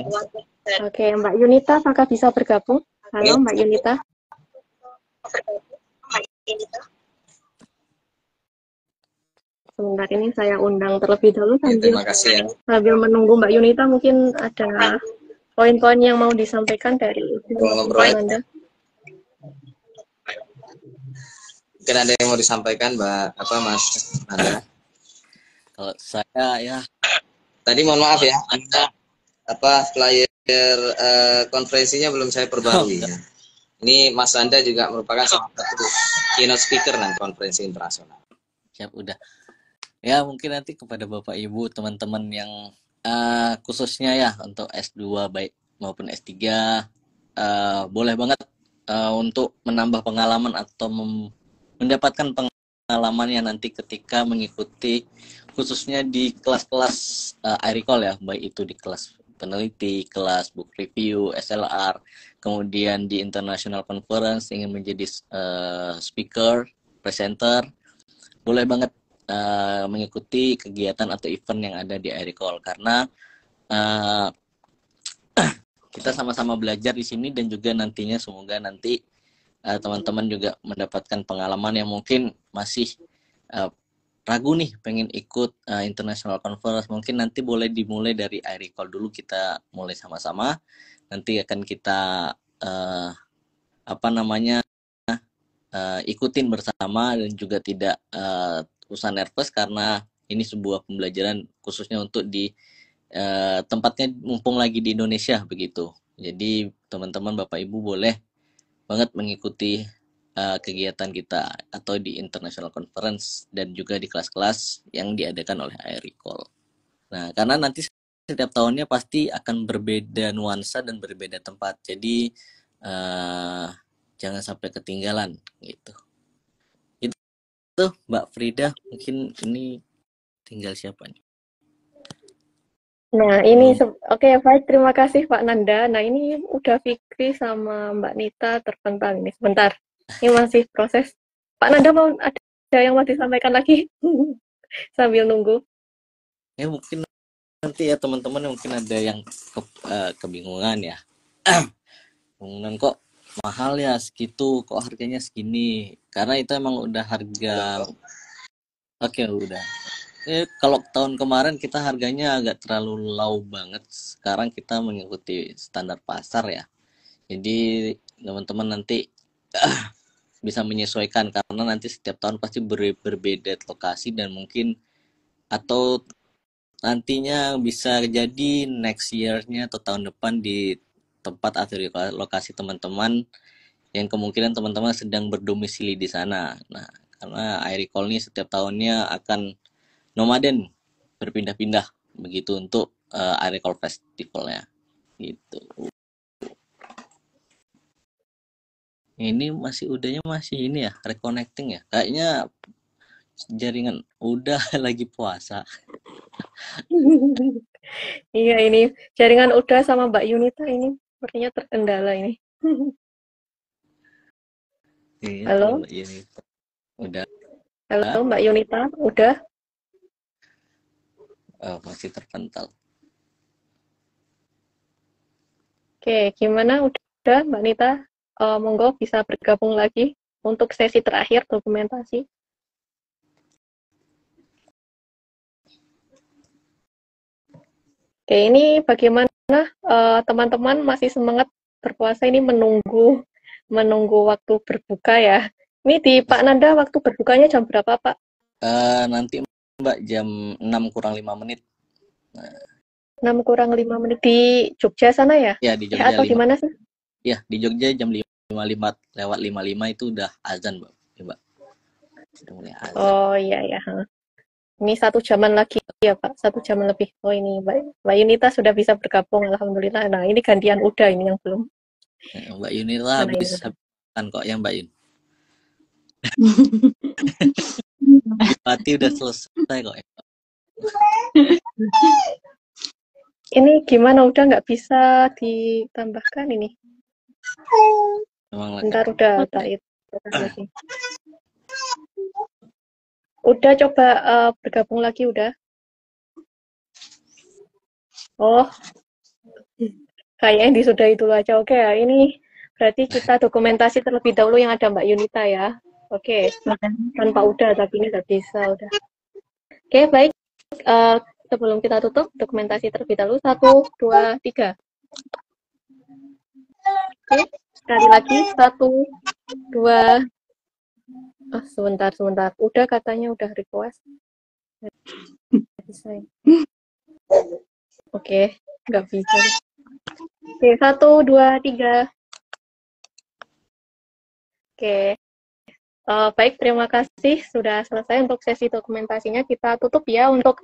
Oke, Mbak Yunita apakah bisa bergabung? Halo Mbak Yunita. Sebentar, ini saya undang terlebih dahulu Terima kasih ya. sambil menunggu Mbak Yunita, mungkin ada poin-poin yang mau disampaikan dari Anda. Mungkin ada yang mau disampaikan Mbak Mas Anda? Kalau saya ya tadi mohon maaf ya, Anda flyer konferensinya belum saya perbarui ya. Ini Mas Anda juga merupakan salah satu keynote speaker nanti konferensi internasional. siap udah. Ya mungkin nanti kepada Bapak Ibu teman-teman yang khususnya ya untuk S2 baik maupun S3 boleh banget untuk menambah pengalaman atau mendapatkan pengalaman yang nanti ketika mengikuti khususnya di kelas-kelas iRecall ya, baik itu di kelas peneliti, kelas book review, SLR, kemudian di international conference ingin menjadi speaker, presenter, boleh banget mengikuti kegiatan atau event yang ada di iRecall karena kita sama-sama belajar di sini dan juga nantinya semoga nanti teman-teman juga mendapatkan pengalaman yang mungkin masih ragu nih pengen ikut international conference, mungkin nanti boleh dimulai dari iRecall dulu, kita mulai sama-sama, nanti akan kita ikutin bersama dan juga tidak usah nervous karena ini sebuah pembelajaran khususnya untuk di tempatnya mumpung lagi di Indonesia begitu. Jadi teman-teman Bapak Ibu boleh banget mengikuti kegiatan kita atau di international conference dan juga di kelas-kelas yang diadakan oleh iRecall. Nah, karena nanti setiap tahunnya pasti akan berbeda nuansa dan berbeda tempat. Jadi jangan sampai ketinggalan gitu. Itu Mbak Frida, mungkin ini tinggal siapa nih? Nah, ini oke, baik, terima kasih Pak Nanda. Nah, ini udah Fikri sama Mbak Nita terpental ini. Sebentar, ini masih proses. Pak Nanda ada yang mau disampaikan lagi sambil nunggu? Ya mungkin nanti ya teman-teman mungkin ada yang kebingungan ya. Kebingungan kok mahal ya segitu, kok harganya segini, karena itu emang udah harga. Oke, udah kalau tahun kemarin kita harganya agak terlalu low banget, sekarang kita mengikuti standar pasar ya, jadi teman-teman nanti bisa menyesuaikan karena nanti setiap tahun pasti berbeda lokasi dan mungkin atau nantinya bisa jadi next year-nya atau tahun depan di tempat atau di lokasi teman-teman yang kemungkinan teman-teman sedang berdomisili di sana. Nah, karena iRecall ini setiap tahunnya akan nomaden, berpindah-pindah begitu untuk iRecall Festivalnya gitu. Ini udahnya masih ini ya, reconnecting ya. Kayaknya jaringan udah lagi puasa. Iya, ini jaringan udah sama Mbak Yunita ini sepertinya terkendala ini. Iya, Halo? Mbak Yunita. Udah. Halo Mbak Yunita, udah? Masih terpental. Oke, gimana? Udah Mbak Nita? Monggo bisa bergabung lagi untuk sesi terakhir dokumentasi. Oke, ini bagaimana teman-teman masih semangat berpuasa ini menunggu waktu berbuka ya. Ini di Pak Nanda waktu berbukanya jam berapa, Pak? Nanti Mbak jam 6 kurang 5 menit. 6 kurang 5 menit di Jogja sana ya? Ya, di Jogja. Atau di mana sih? Ya, di Jogja jam 5 lewat 55 itu udah azan, Mbak. Ya, Mbak. Sudah mulai azan. Oh iya ya. Ini 1 jaman lagi ya Pak, 1 jaman lebih. Oh ini Mbak Yunita sudah bisa bergabung, alhamdulillah. Nah ini gantian udah ini yang belum. Mbak Yunita habis kan kok ya Mbak Yun. Pati udah selesai kok ya. Ini gimana udah nggak bisa ditambahkan ini? Bentar udah Taib lagi. Udah coba bergabung lagi udah. Oh, kayaknya disudahi dulu aja. Oke ya, ini berarti kita dokumentasi terlebih dahulu yang ada Mbak Yunita ya. Oke, tanpa udah tapi ini nggak bisa udah. Oke baik, sebelum kita tutup dokumentasi terlebih dahulu 1, 2, 3. Oke, sekali lagi 1, 2. Sebentar. Udah katanya udah request. Oke, nggak bisa. Oke, 1, 2, 3. Oke. Baik, terima kasih sudah selesai untuk sesi dokumentasinya. Kita tutup ya untuk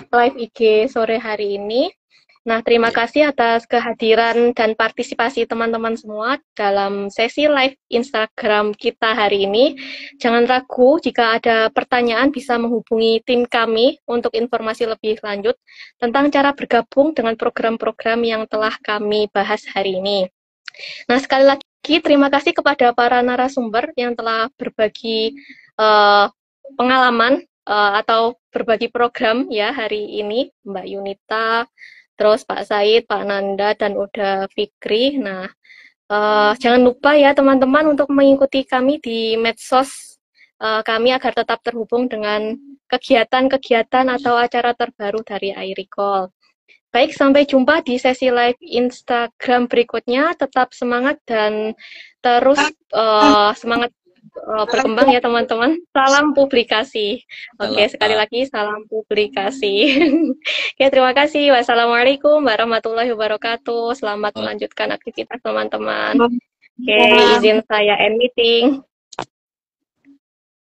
live IG sore hari ini. Nah, terima kasih atas kehadiran dan partisipasi teman-teman semua dalam sesi live Instagram kita hari ini. Jangan ragu jika ada pertanyaan bisa menghubungi tim kami untuk informasi lebih lanjut tentang cara bergabung dengan program-program yang telah kami bahas hari ini. Nah, sekali lagi terima kasih kepada para narasumber yang telah berbagi pengalaman atau berbagi program ya hari ini, Mbak Yunita, terus Pak Said, Pak Nanda, dan Oda Fikri. Nah, jangan lupa ya teman-teman untuk mengikuti kami di medsos kami agar tetap terhubung dengan kegiatan-kegiatan atau acara terbaru dari iRecall. Baik, sampai jumpa di sesi live Instagram berikutnya. Tetap semangat dan terus semangat berkembang ya teman-teman. Salam publikasi. Oke, sekali lagi salam publikasi. Oke, terima kasih. Wassalamualaikum warahmatullahi wabarakatuh. Selamat melanjutkan aktivitas teman-teman. Oke, izin saya end meeting.